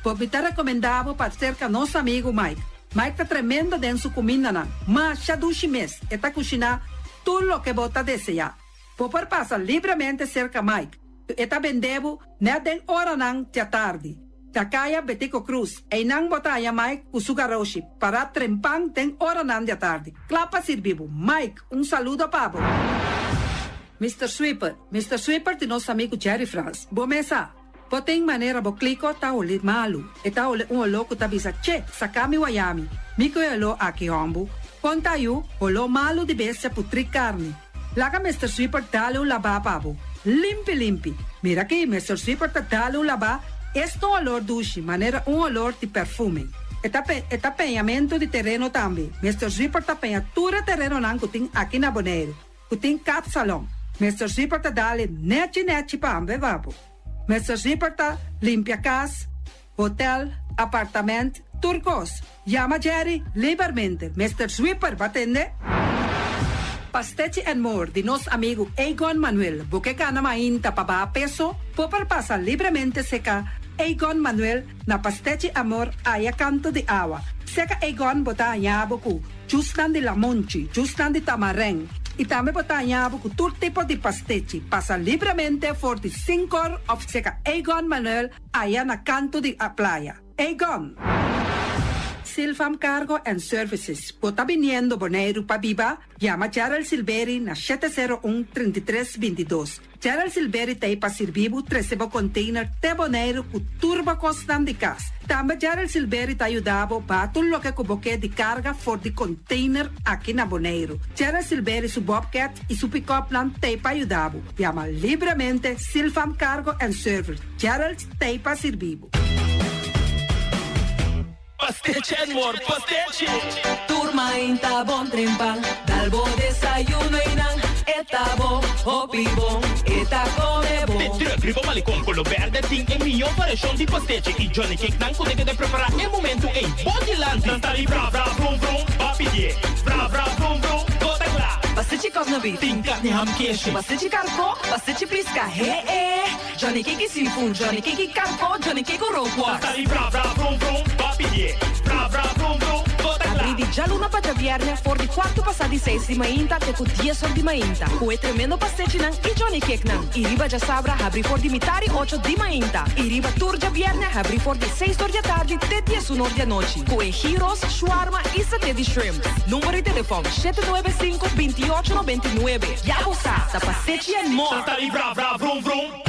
Vou me recomendável para ser com nosso amigo Mike. Mike tá tremendo dentro sua comida não. Mas já duche mês, tá cozinhar tudo o que bota desejar. Vou passar livremente cerca Mike. Eta vendebo na den hora não de tarde. Takaya Betico Cruz, e não botaya Mike Usugaroshi para trempang den hora não de tarde. Clapa servibo. Mike, saludo pabo. Mr. Sweeper de nosso amigo Jerry France. Bomesa, tem maneira bo clico ta ole malu. Eta ole louco ta bisa che, sakami wayami. Miko elo aqui hombo. Contayu, olo malu de bestia putri carne. Laga Mr. Sweeper dale laba pabo. Limpi. Mira aqui, Mr. Sweeper dale laba. Este olor duche, maneira olor de perfume. Eta penhamento de terreno também. Mr. Sweeper penha tudo terreno não que tem aqui na Bonaire. Que tem capsalão. Mr. Sweeper dale nete pambe vabo. Mr. Sweeper limpia casa, hotel, apartamento, turcos. Llama Jerry livremente. Mr. Sweeper batende. Pastete and More de nosso amigo Egon Manuel. Porque gana mainta para peso, pode passar livremente seca Egon Manuel na Pastete Amor a canto de água. Seca Egon botar anhabo com justan de lamonchi, justan de tamareng. E também botar anhabo com todo tipo de pastete. Passa livremente for de 5 horas of seca Egon Manuel a na canto de a praia. Egon. Silfam Cargo and Services. Bota viniendo Bonaire para Biba, llama Gerald Silveri na 701-3322. Gerald Silveri tem para servir 13 container de Bonaire com turbo constant de cas. Também Gerald Silveri te ajudava para tudo o que cuboque de carga for de container aqui na Bonaire. Gerald Silveri su Bobcat e su pick-up plan te para ajudava. Llama livremente Silfam Cargo and Services. Gerald te para servir. Pastete and More, pastete. Turma inta bon trempan, dal bo desayuno inang, eta bo, hopi bon, eta come bon. Petri gribo malicom colo verde ting e mio variação de pastete e Johnny Cake não consegue de preparar em momento em Bodyland. Não tá ali bra vrum vrum, papidie, bra vrum vrum, gota clara. Pastete cosna beef, Tem carne ham queijo. pastete carpo, pastete pisca, Johnny Cake seafood, Johnny Cake carpo, Johnny Cake roquas. Tá ali bra vrum vrum, papidie, bra vrum vrum, gota clara. Abri già luna para viernes, for di quarto passati 6 di mainta, che con 10 ore di mainta. Kue tremendo pastete nan e Johnny Cake nan. I riba già sabra, abri for di mitari 8 di mainta. I riba tur già viernes, abri for di 6 ore di tardi, te 10 ore di noci. Kue gyros, shawarma e satè di shrimp. Numero di telefono 795-2899. Ya sa pastete and more. Tá ali bra vrum vrum.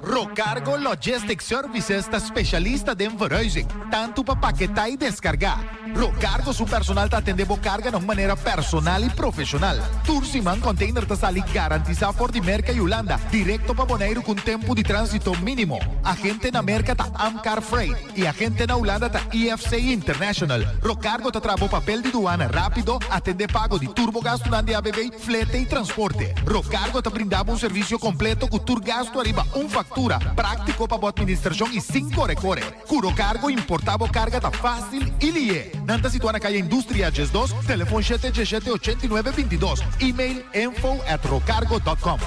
Rocargo Logistics Services está specialista de verhuizing, tanto para paquetar y descargar. Rocargo su personal te atende carga de manera personal y profesional. Tursiman container te sale garantizado por Dimerca y Holanda, directo para Bonaire con tiempo de tránsito mínimo. Agente en América ta Amcar Freight y agente en Holanda ta EFC International. Rocargo te trae papel de aduana rápido, atende pago de turbogasto de ABB, flete y transporte. Rocargo te brindaba un servicio completo con turgasto arriba un factura, práctico para administración y sin corre-corre. Curo cargo importado carga ta fácil y lie. Nanta situada na calle Industria Ges 2, teléfono 717-8922, email info@rocargo.com.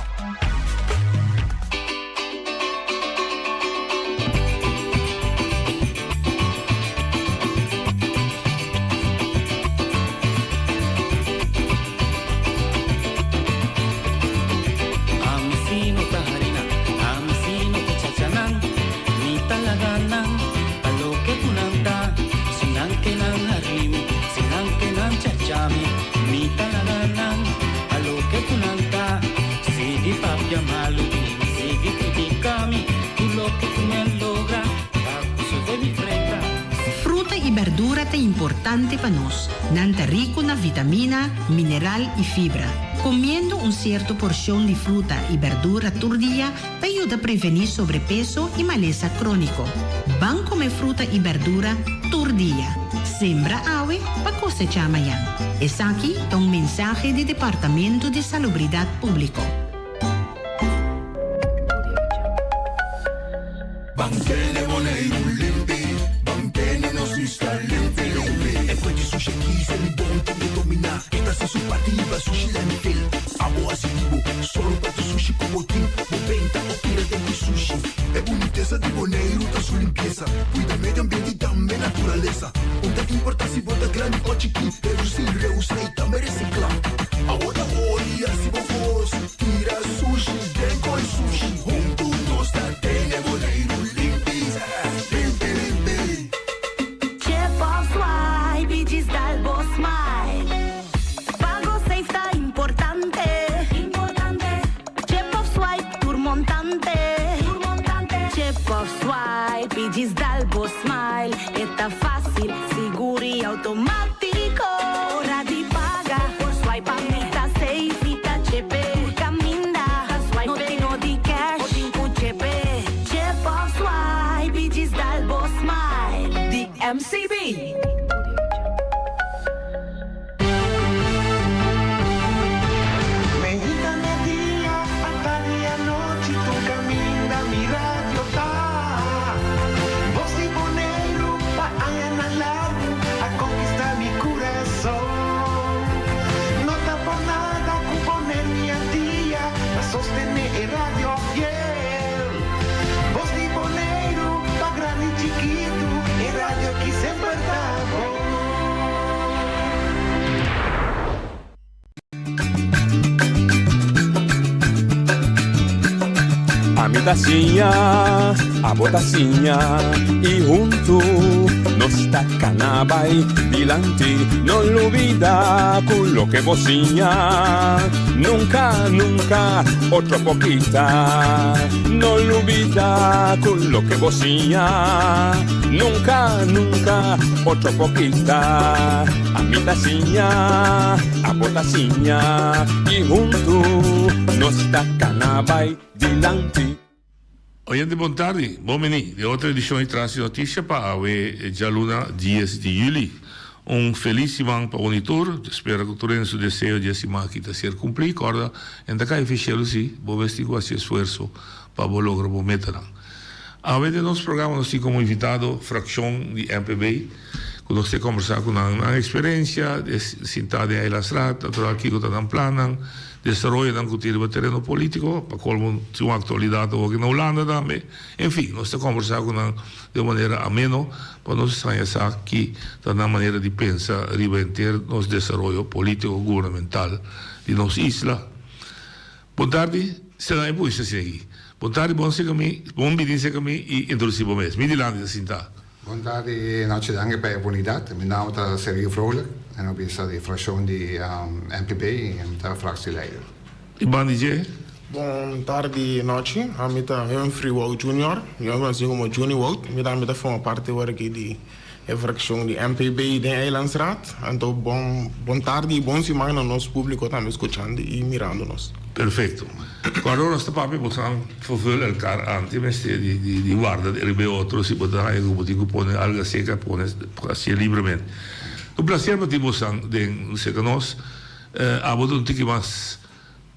Fruta y verdura te importante para nos. Nanta rico na vitamina, mineral y fibra. Comiendo un cierto porción de fruta y verdura por día te ayuda a prevenir sobrepeso y maleza crónico. Van comer fruta y verdura por día. Sembra ave para cosechar mañana. Es aquí un mensaje del Departamento de Salubridad Público. Bangkene Bonaire limpi, Bangkene nos vista limpi. E poi di sushi chi se li bonti di domina. Esta se su pativa sushi landfill. Amo asitivo, solo per tu sushi como team. Moventa o pirate di sushi. E boniteza di Bonaire ta su limpieza. Cuida medio ambiente y también naturaleza. Onde que importa si bota grande o chiqui. Reusa y también recicla. Ahora hoy así vos tira sushi, den con sushi. Junto nos da tene Bonaire. Digis dalbo smile, está fácil, seguro y automático. Hora de pagar, por swipe a mita safe y ta chepe. Caminda, no tengo de cash, o tengo chepe. Chep of swipe, digis dalbo smile. The MCB. Tacinha, a botacinha e junto nos tacanabay dilante, no lo olvida con lo que bocinha, nunca, nunca, otro poquita, no lo olvida con lo que bocinha, nunca, nunca, otro poquita, a mi tacinha, a botacinha e junto nos tacanabay dilante. Oyente, buon tardi, buonvenì di altra edizione di Trans Noticia para hoy, ya luna 10 de julio. Un feliz Ivan para unitor, espero que tu en su deseo de estimar que te ser cumplir, corda, en la calle oficial sí, vos vestigo así esfuerzo para vos lograr vos meterán. A ver de nuestro programa, nos como invitado, fracción de MPB, cuando usted conversar con una experiencia, de sentar de ahí las ratas, todo aquí que te planan, desarrollo dan que tiene terreno político, para colmo una actualidad o que en Holanda también. En fin, nos está conversando de manera ameno, para nos extrañar aquí de una manera de pensar, reinventar nuestro desarrollo político, gubernamental de nuestra isla. Buon tardi, se non puoi seguire. Buon tardi, buon bidinse con me e introducivo me. Mi di landi da sinta. Buon tardi, noche danke bij Boniteit. Mijn naam is Sergio Vrolijk en ik ben de fractie die MPB en de fractieleider. Ik ben DJ. Bom tarde, noite. A mim tá Humphrey Wout Jr. Eu me chamo como Johnny Wout. Me dá forma parte aqui de fracção de MPB de Eilandsraad. Então, bom tarde e bom semana ao nosso público também escutando e mirando nós. Perfetto. Quando nostro papi possiamo fulfill elkaar aan te mensen die waarde er bij otros si potrà ego pone algo seca pone así libremente. Un placer para ti bosan den se conos abo un tiki mas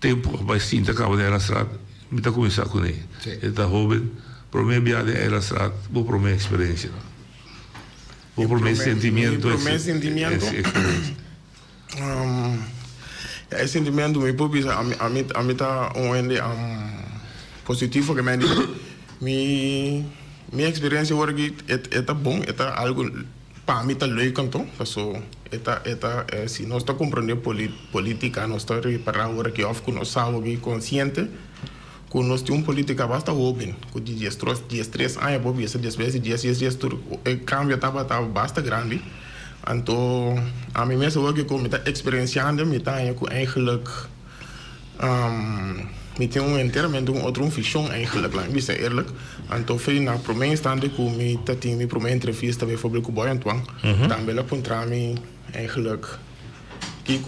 tempo para sinta cabo de la strada mi ta cominciar con ele. Eta joven pro me via de la strada, bo pro me experiencia. Bo pro me sentimento. Pro me sentimento. É sentimento me pode a mim tá onde positivo que minha experiência hoje é bom, é algo para mim tá leuk então, so se nós tá compreendendo política, nós tá reparar agora que of nós sabe consciente que nós temos política basta open, que de dias anos pode ser dias tudo cambio tá basta grande. Então, a mim mesmo ook ik met de experienciando, met eigenlijk, met een inteiramente een andere visie eigenlijk, lang is eerlijk. Então, foi na primeira instante que me tinha minha primeira entrevista bijvoorbeeld com Boy Antoine, dan bela contra me eigenlijk, que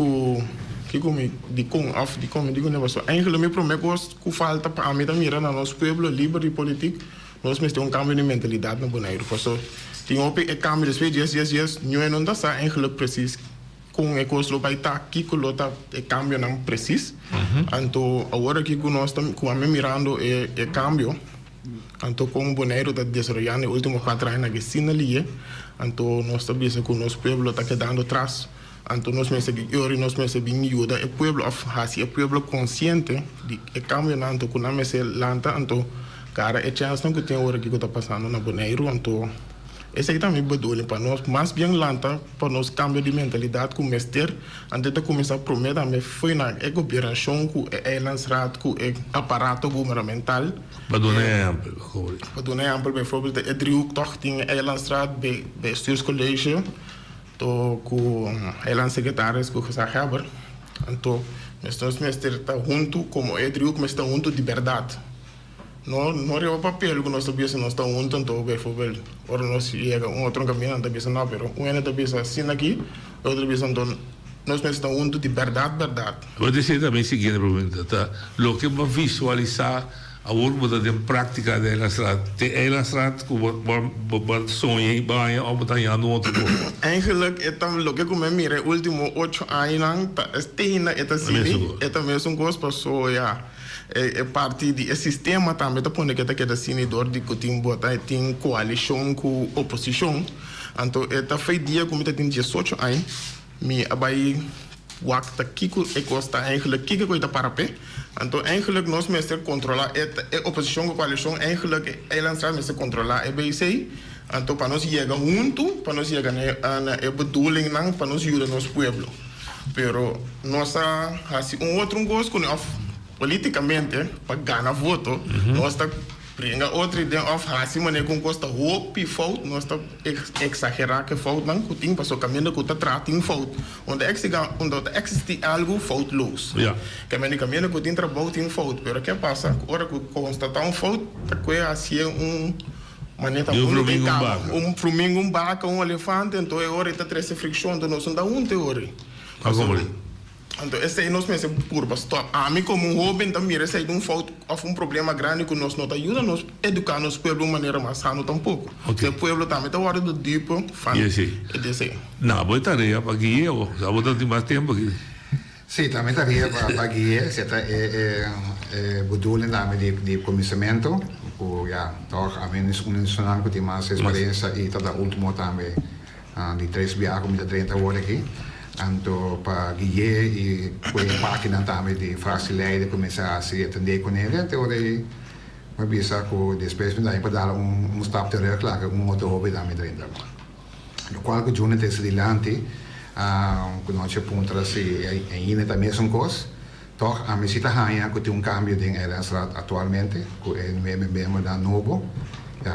me die kon af, die kon me digo negócio. Eigenlijk me prometo que falta para mim também na nosso pueblo livre de política, nós temos cambio de mentalidade na Bonaire, porque tinha op ik kamer dus weet yes nu en onda sa eigenlijk precies com e cos lo bai ta ki ko lo ta e cambio não precis anto agora que nós tam com a me mirando e cambio anto com Bonaire tá desarrollando os últimos 4 anos que sina ali anto nós tá bisa com nosso pueblo tá quedando atrás anto nós me segui ori nós me segui ajuda e pueblo of hasi e pueblo consciente de e cambio nanto com na me se lanta anto cara e chance não que tem agora que tá passando na Bonaire anto esse aqui também bedoeling para nós, mas bem lanta para nós cambio de mentalidade com o mestre, antes de começar a prometer, me foi na governação com o Eilandsraad, com o aparato governamental. Para dar exemplo. Para dar exemplo, bijvoorbeeld de driehoek toch in Eilandsraad bij bestuurscollege, com o Eilandsecretaris, com o Gezaghebber. Então, nós mestre está junto, como o driehoek, mas está junto de verdade. Não é o papel que nós sabíamos, nós estamos juntos, então, bijvoorbeeld, ora nós chega outro caminho, não sabíamos não, pero um ainda sabíamos assim aqui, outro sabíamos então, nós estamos juntos de verdade. Vou dizer também o seguinte, tá? O que eu visualizar a urba de prática da Eilandsraad, que eu sonhei, banha, ou botar no outro povo. Eigenlijk, o que eu me mirei, último 8 anos, é mesmo coisa, passou, é parte do sistema também, tá pondo que tá queda sinidor de que tem botar tem coalição com oposição, então tá feito dia como tá tem 18 anos, me abai wakta kiko e costa eigenlijk kiko coisa para pé, então eigenlijk nós mesmo controlar é oposição com coalição eigenlijk Eilandsraad mesmo controlar é bem sei, então para nós chegar junto, para nós chegar na bedoeling não para nós ajudar nosso pueblo, pero nossa assim outro gosto com politicamente, para ganhar voto, nós estamos brinca outra ideia of assim maneira com custa roupa e foto, nós estamos exagerar que foto não que tem passou caminho que está tratando foto, onde existe algo faultoso, caminho que tem trabalho tem foto, pero que passa agora que constatar foto, que é assim maneira um vaca, elefante, então agora está três fricção, então nós não teoria. Então, esse aí nós pensamos por stop. A mim como jovem também esse aí falta um problema grande que nós não ajuda nós educar nosso povo de maneira mais sana tampouco. Okay. O povo também está hora do tipo fan. Esse. Não, boa tarefa para guiar, já vou dar mais tempo aqui. Sim, também tarefa para guiar, se bedoeling também de comissamento, toch a mim nacional que tem mais experiência e toda última também de 3 viagens como de 30 horas aqui. Anto para guiar e com a página também de frase leida começar a se atender com ele até hoje mas bisa que depois me dá para dar stap terug claro outro hobby também dentro no qual que Júnior tem se dilante que nós pontos se ainda também são coisas toch a mesita hanya que tem cambio em Eilandsraad atualmente que é mesmo da novo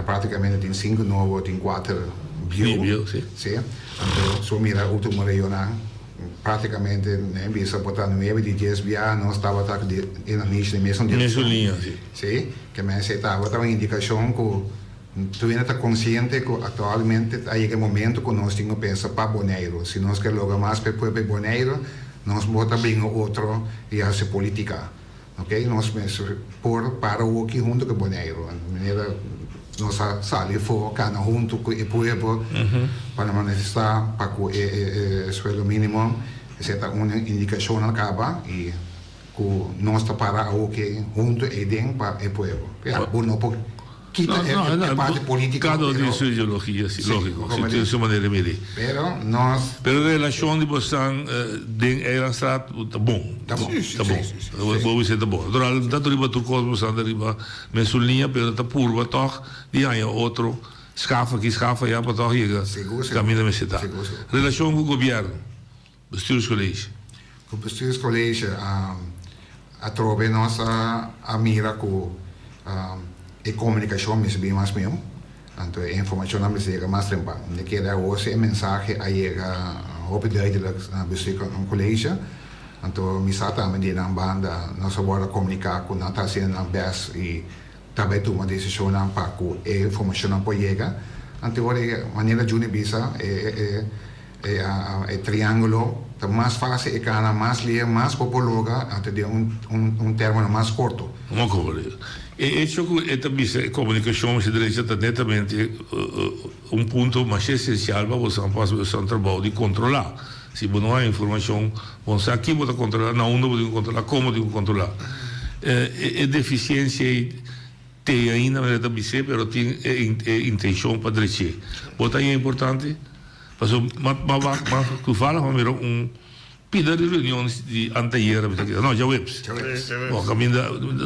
praticamente tem 5 novo tem 4 bio, sim. Então, só mira a última reunião praticamente bisa botar 9 de 10 via nós estava na niche mesmo linha, sim. Sim, que me estava uma indicação que tu ainda está consciente que atualmente há aquele momento que nós temos que pensar para Bonaire. Se nós queremos logo mais para Bonaire, nós bota bem outro e a se política. Ok? Nós pensamos por para o que junto com Bonaire. Maneira nós saímos fora junto com o povo para manifestar para que o sueldo mínimo seja uma indicação na capa e que nós está para o que junto e dentro para o povo. Não porque quita a parte política. Cada de sua ideologia, sim, lógico, de sua maneira de ver. Pero a relação de você era está bom. Tá bom. Vou dizer tá bom. Agora tanto riba tu cosmos anda riba mesulinha, pero tá purva toch, die aí outro schafa já para toch chega. Caminho da cidade. Relação com o governo, bestuurscollege. Com o bestuurscollege a trove nossa a mira com e comunicação me bem mais mesmo, então a informação me chega mais tempo. De que era hoje a mensagem a chega op duidelijk na bestuur van college, então me está também na banda nós vamos comunicar com a taxa na bes e também tomar decisão para que a informação pode chegar. Então a maneira de unir bisa é triângulo, é mais fácil e cada mais ler mais popular, até de termo mais curto. Uma coisa. E ciò che è comunicazione si dirige nettamente un punto ma essenziale per possiamo trabalho di controllare. Se non hai informazione, non sa chi può controllare, non uno può controllare, come può controllare. E deficienze te ainda non è bise, però ti intenzione per drecce. Bota è importante? Ma tu fala come un pida de reuniões de anteayer, não, já webs. Bom, caminho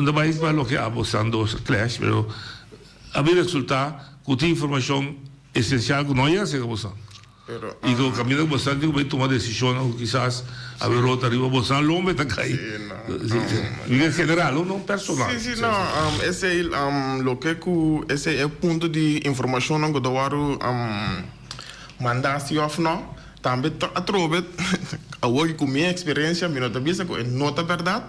da país vai lo que há postando clash, pero a ver resultado com informação essencial que não é essa que você. E que o caminho que você tem que tomar decisão, quizás a ver outra arriba você não vai cair. Em geral, não personal. Sim, não, esse é lo que esse é o ponto de informação que do waru mandasse off não. Também a trove hoje com minha experiência me nota vez que nota verdade,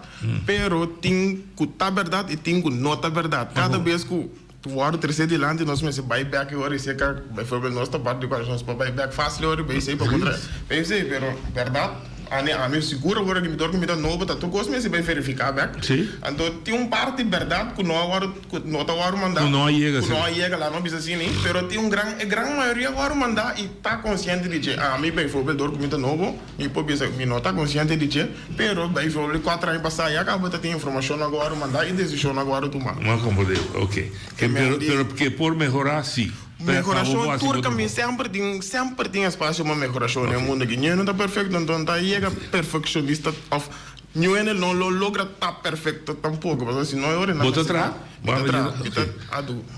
pero tem que tá verdade e tem que nota verdade. Cada vez que tu vai terceiro delante nós me se buyback agora e se que vai for nós tá parte de quais nós para buyback fácil agora bem sei para contra. Bem sei, pero verdade a mim seguro agora que me dor que me dá novo tá tu gosto me se vai verificar back. Então tem parte verdade que não agora não tá agora mandar. Não chega lá não bisa assim nem, pero tem grande maioria agora mandar e tá consciente de que a mim bem for dor que me dá novo e pode bisa me não tá consciente de que, pero bem for 4 anos passar e acaba de ter informação agora mandar e decisão agora tomar. Não compreendo, ok. Pero que por melhorar sim. Melhoração turca me sempre tem espaço para melhoração no mundo que não está perfeito então tá chega perfeccionista of não logra tá perfeito tampouco mas se não é hora não bota atrás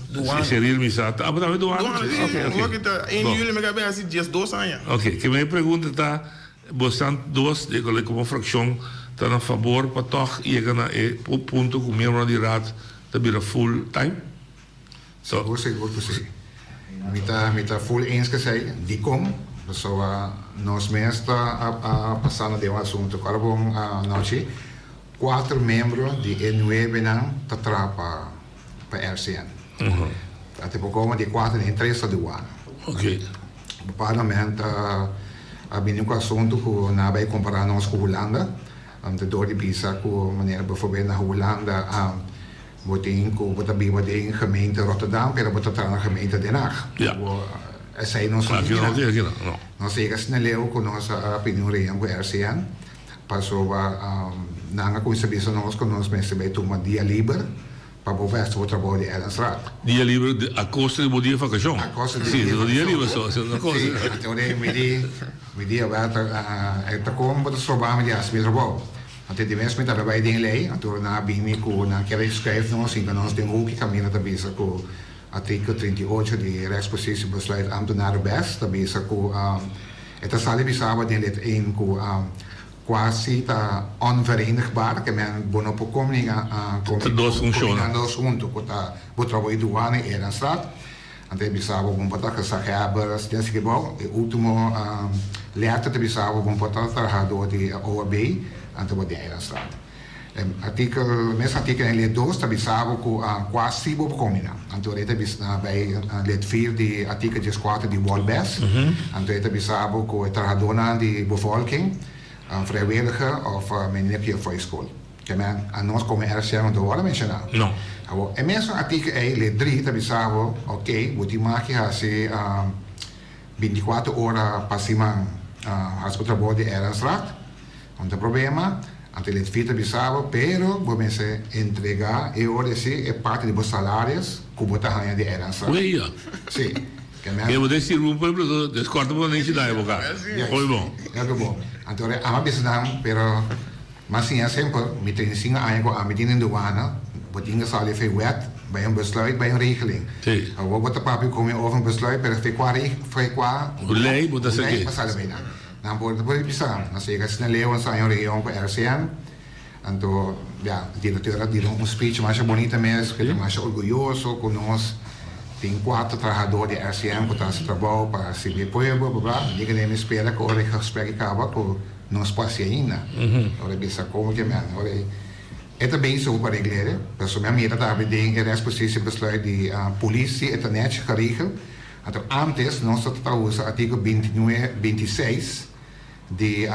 do ano seria misata também do ano ok em julho me acabei assim dias 2 anos ok que minha pergunta tá bastante dois de como fração tá a favor para toch chegar na ponto com membro de raad tá vira full time seguro sim Mita full eens gezegd, die kom. Dus nós mesmo a passando de assunto carbon noche. 4 membros de N9 não tá trapa para RCN. Até por como de 4 em 3 do ano. Ok. O parlamento a vinha com assunto que na vai comparar nós com Holanda. De door die bisa com maneira bijvoorbeeld na Holanda wordt dat bij de gemeente Rotterdam, pero wordt dat aan de gemeente Den Haag. Ja. Zij nos zeggen snel con nossa opinião com RCN. Passou na nga kung sabi sa nós com nós mensen bij tuma dia liber para o resto do trabalho de Edenstraat. Dia liber a costa do dia vacação. A costa do dia liber só, é uma coisa. Então me dia vai tá como para sobar me dia se trabalho. Até de vez met daarbij dingen lei, en toen na bini ko na kere schrijf nos in ons den ook caminho da bisa ko artikel 38 die rechtspositiebesluit ambtenaren best da bisa ko eta sali bisa wat den let in ko quasi ta onverenigbaar que men bono po comunica dos junto ko ta bo trabalho douane era straat ante bisa bo bom pataka sa habers desse gebouw e último later te bisava com portal trabajador de OAB anto de Eilandstraat. Mes artikel in lid 2 te bisava com quase sibo bekomina. Anto rete bis bij lid 4 die artikel 4 die Wolbes. Anto rete bisava com trabajador de bevolking, vrijwilliger of meneer voor school. Que men a nós como RCM não hora mencionar. Não. E mesmo artikel 1, lei 3, também sabe, ok, vou te marcar assim 24 horas para cima as trabalho de Eilandstraat, não tem problema. Ante lei 4 também sabe, pero vou me entregar e ora sim é parte dos salários que vou estar de Eilandstraat. Uia. Sim. Eu vou decidir um pouco, descorta para a entidade, foi bom. É bom. Então, é uma business, pero mas sim, é sempre, met 35 anos, a medida de douane, wat dingen zal je veel wet, bij een besluit, bij een regeling. Sim. Wat de papi komt over een besluit, per qua lei, moet dat zeggen. Mas sabe bem, não pode pensar, nós chegamos na lei, nós saímos região com a RCN, então, ja, a diretora deu speech mais bonita mesmo, que é mais orgulhoso com nós. Tem 4 trabalhadores de RCN que estão se trabalhando para se ver poebo, blá blá. Diga nem espera que o gesprek acaba com nós passie ainda. Ora bisa como que men, ora é também so para regleren. Pessoal, minha mira tá bem é resposta besluit die politie het net geregeld. Então antes nós está usa artigo 29, 26 die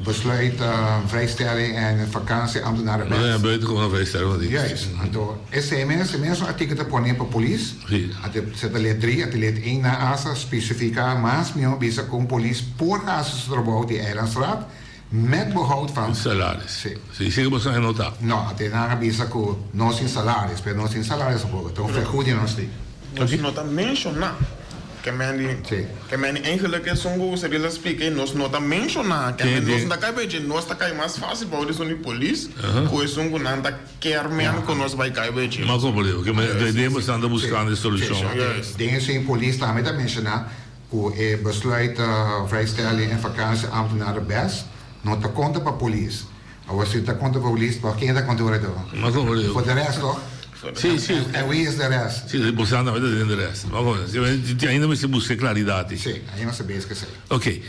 besluit vrijstelling en vakantie ambtenaren. Ja, buitengewoon vrijstelling. Juist. Então esse mesmo artigo te põe para polícia. Até zet lei 3, até lei 1 na asa specifica mas meu bisa com polícia por casos trabalho de Eilandstraat met behoud van salaris. Sim, chega você a notar. Não, até na bisa com nós sem salários, pero nós sem salários pouco. Então vergoeding nós tem. Nós nota mencionar que men eigenlijk is zo'n goede serie spreken nos nota mencionar que men nos da kai beje nos da kai mais fácil para o de polícia com isso um nanda quer men com nos vai kai beje mas como que men demos anda buscando solução dingen sem polícia também da mencionar o besluit vrijstelling en vakantie ambtenaren best nota conta para polícia ou se tá conta para polícia para quem dá conta mas como que for the rest toch. Sim, sim. And we is the rest. Sim, você anda dentro do resto. Mas ainda me se busca claridade. Sim, ainda se busca sim. Ok.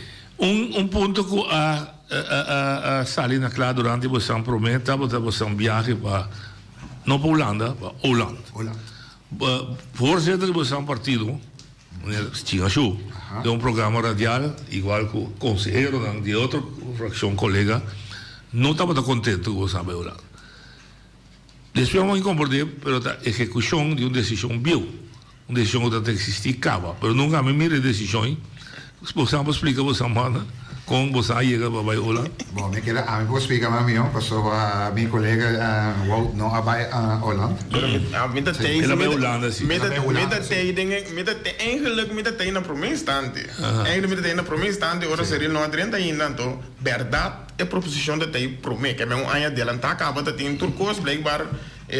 Ponto que a Salina claro durante você prometa, você viagem para não para Holanda, para Holanda. Voorzitter de você partido, meneer Stingashu, de programa radial, igual que o consejero de outra fração colega, não estava contente com você para Holanda. Después vamos a incomodar, pero la ejecución de una decisión bio, una decisión que existía acaba, pero nunca me mire decisión, você me explica você mana, como você chega para Holanda? Bom, me queda a mim posso explicar mais meu, passou a minha colega Wout não vai a Holanda. Met de tijd, Ela bij Holanda sim. Met de tijd dingen, eigenlijk met de tijd na promestante. Eigenlijk met de tijd na promestante, ora seria no 30 ainda, então, verdade é proposição de tijd promete, que é um ano dela, tá acaba de ter turcos, blijkbaar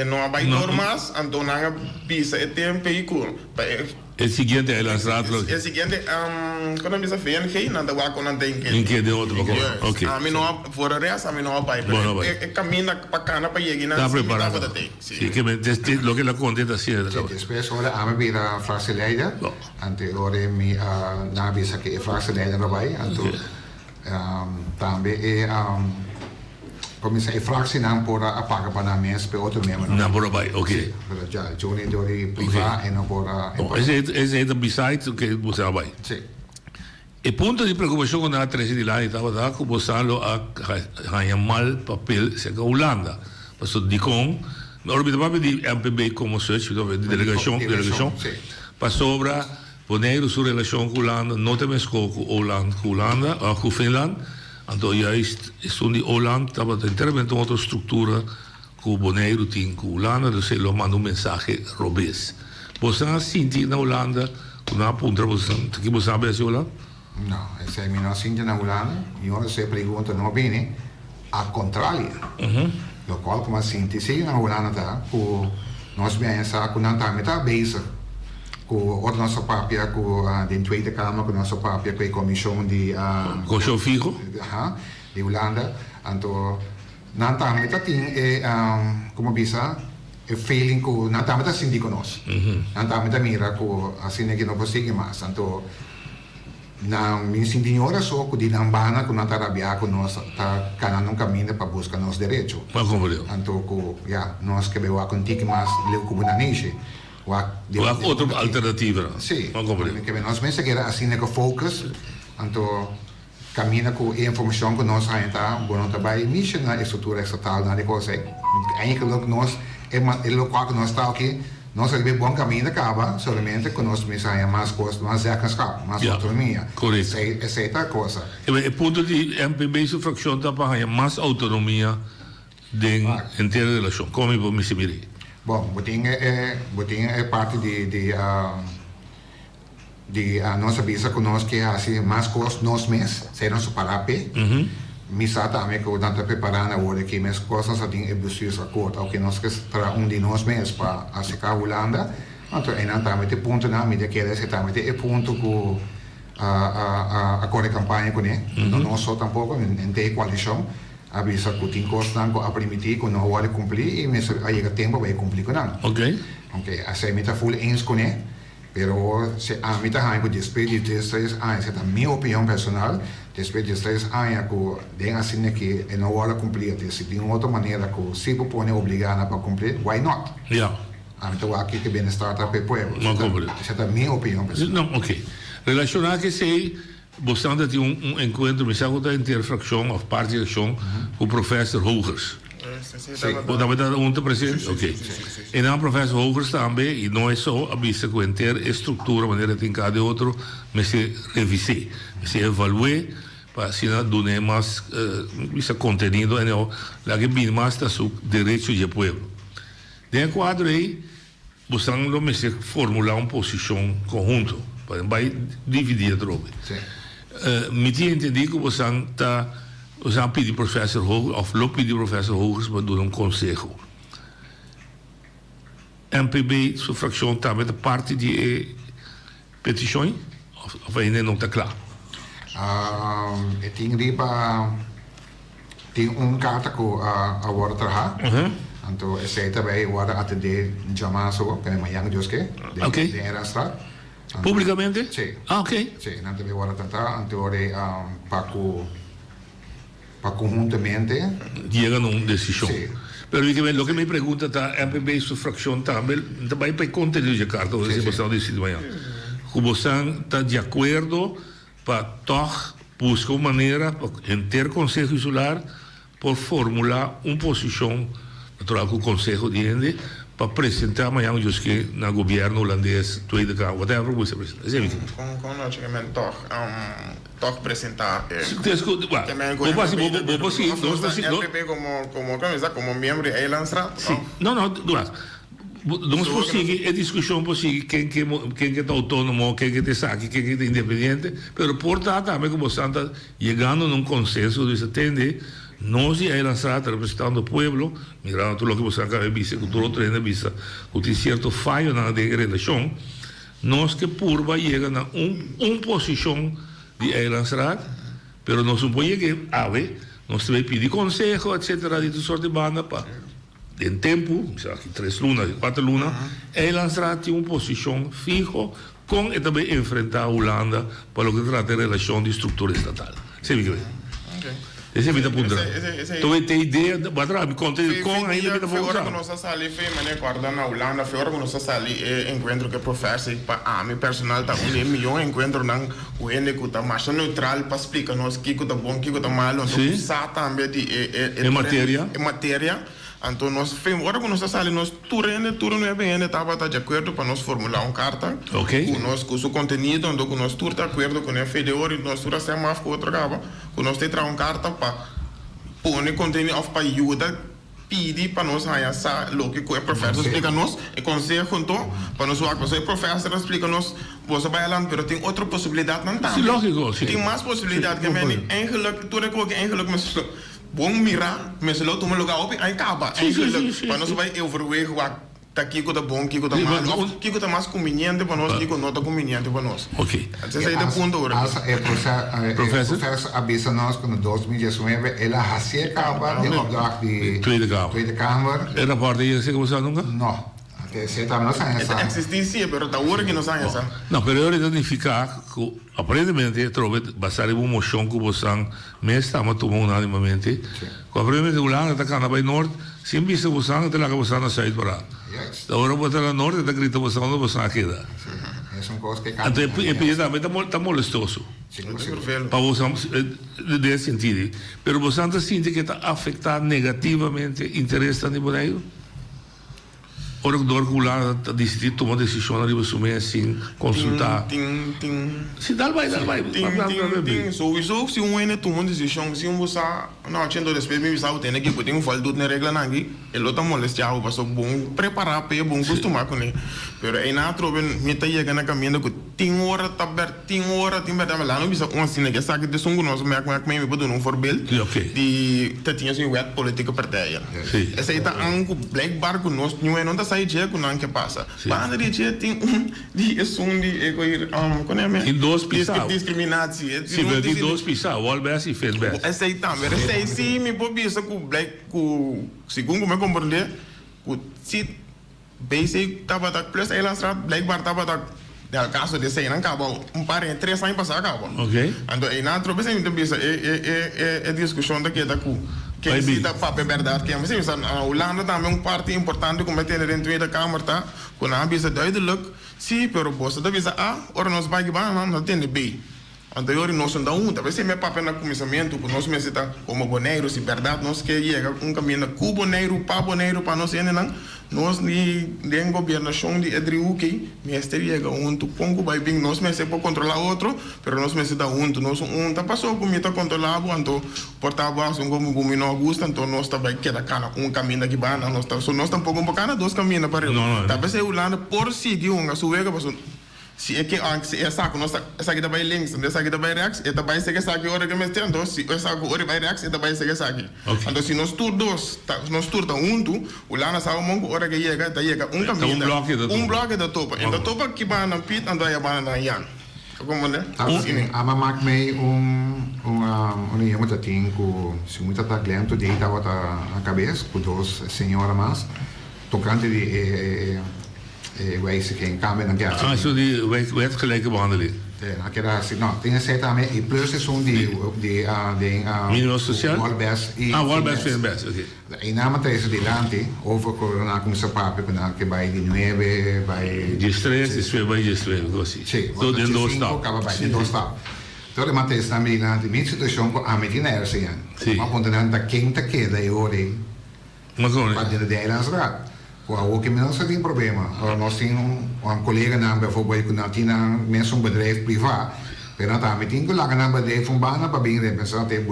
não vai normas, então não pisa é tempo e cur. El siguiente es la estrada. El siguiente, quando me desafio, não dá com não tem que. Em que de outro lugar. Ok. A mim não for a resto, a mim não vai. É caminho para cá para chegar na. Está preparado. Sí, que lo que la contenta sí. Después ahora a mí vira frase leider. Ante ora mi na bisa que frase leider erbij. Anto também comecei a fractie não por a pagar para mês para outro membro. Não por aí, ok. Já, Johnny Dori priva e não por a. Esse é o beside que você vai. Sim. O ponto de preocupação quando a Teresa de lá estava da que você a ganhar mal papel se a Holanda. Passou de com, orbita papel de MPB como search de delegação, passou para poner sua relação com Holanda, não tem mais com Holanda, com Finland. Então, juist is toen die Holland, dat was inteiramente outra estrutura que o Boneiro tinha com Holanda, então ele mandou mensagem robês. Você sente na Holanda, quando a ponta que você sabe esse Holanda? Não, esse é não sente na Holanda, e eu se pergunta não bem, ao contrário. O qual como sente se na Holanda tá, com nós bem essa com não tá metade bezig. Com o nosso papel com a Tweede Kamer, com o nosso papel com a comissão de Comissão Figo, de Holanda, então não tá metade tem como bisa o feeling com não tá metade sindico nós, não tá metade mira com assim que não consegue mais, então na minha senhora só que na bana que nós trabalhamos com nós tá canando um caminho para buscar nosso direito. Então nós que bem contigo mas leu como na niche. Outra alternativa. Sim. Que nós pensa que era assim que focus. Então caminha com a informação que nós ainda bom trabalho niche na estrutura estatal na coisa. Eigenlijk nós é local que nós está aqui. Nós temos um bom caminho acaba, somente que nós precisamos mais coisas, mais zekerschap, mais autonomia. Correto. Essa é a coisa. O ponto de MPB sua fração está para mais autonomia em ter relação. Como eu me sembri? Bom, botinha é parte de nossa visa que nós que assim mais coisas nós mesmos, ser nosso parape. Misa também que nós estamos preparando agora que as coisas assim é preciso acordo, ao que nós que será de nós mesmos para a secar a Holanda. Então, aí também tem ponto na mídia que é também tem ponto que a corre campanha com ele, não só tampouco em ter coalição, avisa que tem coisas a permitir que não vai cumprir e mas aí o tempo vai cumprir com ele. Ok. Assim me está full eens com ele. Pero se a mim está com despeito de 3 anos, essa é a minha opinião pessoal. Despeito de 3 anos que tem assim que não vai cumprir, se tem outra maneira que se propõe obrigada para cumprir, why not? A mim estou aqui que bem-estar para o povo. Essa é a minha opinião pessoal. Não, ok. Relacionar que sei, você tem encontro, me sabe da interfração ou parte de ação com o professor Hogers. Podemos dar um presente? Ok. E não, professor Hogers também, e não é só a vista que ter estrutura, maneira tem cada outro, mas se revisar, se evaluar, para assim dar mais conteúdo, lá que bem mais da seu direito de povo. Dentro do quadro aí, você não se formular uma posição conjunta, vai dividir a troca. Me tinha entendido que você está pedir professor Hogers, ou pedir professor Hogers para dar conselho. MPB, sua fração também da parte de petições? Ou ainda não está claro? Eu tenho uma carta que agora trabalha. Então, essa é também agora atender chamadas que é amanhã de hoje, de Erastra. Publicamente? Sim. Ok. Sim, não também agora tentar, então para conjuntamente llegan a una decisión. Sí. Pero lo que me pregunta está, MPB su fracción también para contenido de carta, como você disse amanhã. Como está de acordo para buscar uma maneira para ter conselho insular por formular uma posição natural que o conselho de para apresentar amanhã os que no governo holandês, tweede kamer, whatever você apresenta. Com logicamente toch apresentar. Como membro de Eilandsraad. Não, nós conseguimos a discussão possível quem que está autônomo, quem que está saque, quem que está independente, mas por tanto também como está chegando num consenso de atender nós e Eilandsraad representando o povo, mirando tudo o que você acaba de dizer, que todo treino vista, que tem certo falho na relação, nós que purba chega na posição de Eilandsraad, mas nós não podemos nós também pedir conselho, etc., de toda sorte de banda, para em tempo, 3 lunas, 4 lunas, Eilandsraad tem uma posição fixa com e também enfrentar a Holanda para o que trata de relação de estrutura estatal. Sabe que esse é o meu ponto. Então, tem ideia, me conta com ainda que está falando. Agora que nós estamos ali, na Holanda, agora que nós estamos ali, encontro que professor, para mim personal, está melhor encontro na Uene que está mais neutral para explicar nós o que está bom, o que está mal, então sabe também de matéria. Então, nós agora que nós estamos ali, nós tudo não é bem, estava de acordo para nós formular uma carta, com o seu conteúdo, então nós tudo de acordo com o FDO, e nós tudo estamos mais com outra capa, que nós temos uma carta para pôr o conteúdo para ajudar, pedir para nós essa o que o professor explica nos e conselho então para nós o professor explica nos você vai lá mas tem outra possibilidade não tá tem mais possibilidade que men eigenlijk tudo que eigenlijk mas bom mirar mas lá toma lugar op aí acaba eigenlijk para nós vai overweeg wat aqui que tá bom, que tá mal, que tá mais conveniente para nós, que não tá conveniente para nós. Ok. Esse é o ponto agora. O professor avisa nós que no 2019 ela acaba de opdracht de Tweede Kamer. Tweede Kamer. En rapport die je zeggen we nunca? No. Você tá não sai essa. Existia, pero tá hora que não sai essa. Não, pero eu identificar que aparentemente trove basare uma moção que você mês está mas tomou unanimamente. Com aparentemente o lado da Canabay Norte, se visa você até lá que você na saída para. Agora você lá norte está grita você onde você queda. É uma coisa que então é tá molestoso. Para você nesse sentido. Pero você não sente que está afetando negativamente interesse da Niboneiro? Ora que o lá decidir tomar decisão ali você sem consultar. Se dá vai. Sowieso se ene toma decisão, se você não tinha dois pés, me sabe tem que botar falta de regra nangi, ele tá molestado, para bom preparar para bom costumar com ele. Pero aí na trobe me tá chegando na caminho que tem hora tá aberto, tem lá não bisa um assim que sabe de sungo nós me botou um voorbeeld de tinha assim wet política partij. Essa aí tá anco black bar com nós não tá sai dia com não que passa. Para de dia tem de som de egoir quando é em dois pisar. Discriminação. Se vê de dois pisar, o albes e fez bem. Essa aí tá, mas essa aí sim me pode bisa com black com segundo me compreender, com se basic tava da plus aí lá black bar tava da del caso de sei não acabou par em 3 anos passar acabou. Ok. Então aí na tropa sempre bisa é discussão daqui da cu. Que se dá para verdade que mas isso a Holanda também parte importante como tem dentro da Câmara tá com a bisa duidelijk sim pero bosta da bisa ora nós vai não tem B. Anterior nós não talvez se me papel na comissamento por nós mesita como boneiro se verdade nós que chega caminho na boneiro para nós não nós ni den governação de Edriuki mestre chega tu pongo vai bem nós mesmo para controlar outro pero nós mesita nós tá passou como tá controlado então portava como não gosta então nós tá vai queda cana caminho aqui bana nós tá nós tampouco bacana dois caminhos para ele talvez eu lá por seguir suvega passou se é que essa aqui nós essa aqui vai links essa aqui vai reax essa vai ser essa aqui hora que me tem então se essa aqui hora vai reax essa vai ser essa aqui então se nós todos nós turta o lá na sala mongo hora que chega caminho bloco da topa então topa que vai na pit anda aí vai na yan como né ama mak me iemand tem com se muito tá lento de tá a cabeça com duas senhoras mais tocante de wijze geen kamer dan krijg je. Zo die wetgelijke behandeling. Aquela assim, não, tem essa também e plus é de mínimo social. Walbes e Walbes fez best, ok. E na matéria de lante over corona como se papo que vai de 9 vai de 3 e vai de 3 così. Sì, do de dois stop. De dois stop. Então a matéria também lante, minha situação com a medina é assim. Mas quando não tá quente que daí ore. Mas como? Para de Eilandsraad. Ook in mensen geen probleem. Nós temos collega na bijvoorbeeld mensen bedrijf privaat. Pero na met een collega na bedrijf van bana pa bing rin pensa te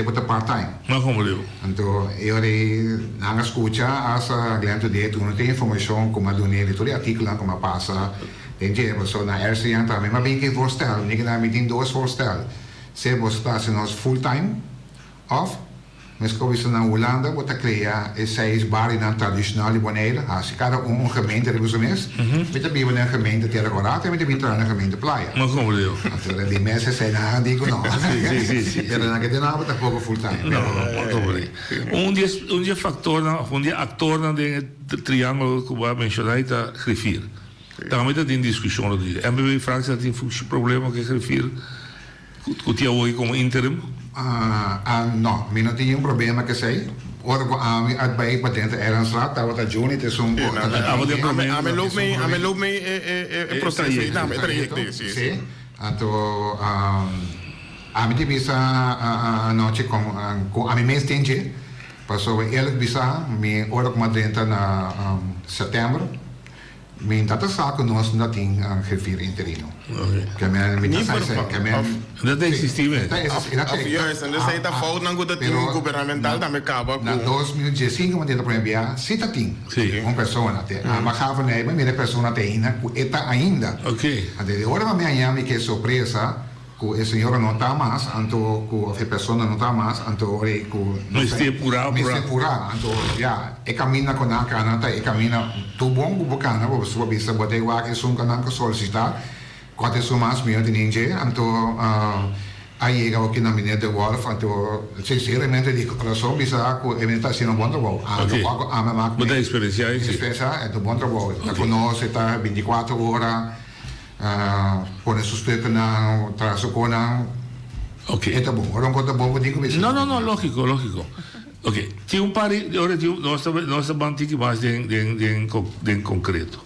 bota part time. Maar como leu? Então eu na escuta asa glento de tu não tem informação como do nele todo artigo como passa. Tem je so na RCN também, mas bem que voorstel, ninguém na met dois voorstel. Se você está sendo full time off mas como isso na Holanda, você cria esses bares tradicionais boneiros, se cada gemeente hebben ze mes, met de binnen een gemeente Terracorata en met de binnen een gemeente Playa. Maar como leu? Natuurlijk die mensen zijn aan die kunnen. Ja, dan heb je nou wat ook fulltime. Um dia actor na de triângulo que eu mencionei tá Griffier. Também tá em discussão ali. MBB França tem problema que Griffier que tinha hoje como interim. No, mi non tinha problema che sei. Ora at bij patente Eilandsraad, daar wat Juni te zo'n. Me loop mee proces na me traject sì. Anto a mi bisa noche con a mi mes tinge. Paso eerlijk bisa mi ora com adrenta na setembro. Min data zaken nós não tem Griffier interino. Dat existia mesmo. Juist, en dus hij dat fout dan goed dat team governamental dan acaba. Na 2015 quando entra para enviar, se tá tem. Uma pessoa até. Mas gava nem, mas minha pessoa até ainda, eta ainda. Ok. Até agora vai me anhame que surpresa. Que a senhora não está mais, então que a pessoa não está mais, então não está apurado, então já caminha com a canata, caminha tudo bom com a canata, porque se você botar o que são canata solicitar, quando é mais meio de ninguém, então Aí chega aqui na Mineira de Wolf, então, sinceramente, digo, coração bisa que está sendo um bom trabalho. Muita experiência aí. Experiência é um bom trabalho. Está conosco, está 24 horas, põe suspeito na traço com a. Ok. É bom. Ora, conta bom, digo isso. Não, lógico. Ok. Tinha um par, ora, nós estamos aqui mais de concreto.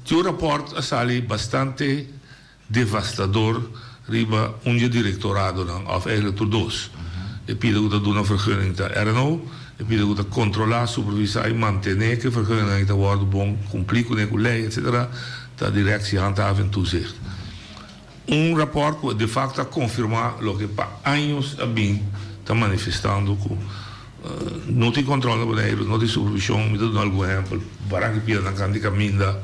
Tinha um rapporto a sali bastante devastador riba onde directorado of eigenlijk door dos. E pide dat doen een vergunning te RNO, e pide dat controlar, supervisar en mantener que vergunning te worden bon, cumprir com o lei, etc. Da directie handhaven en toezicht. Um rapport que de facto confirma o que para anos a bem está manifestando com não tem controle do não tem supervisão, me dá algum exemplo, para que pida na candidatura minda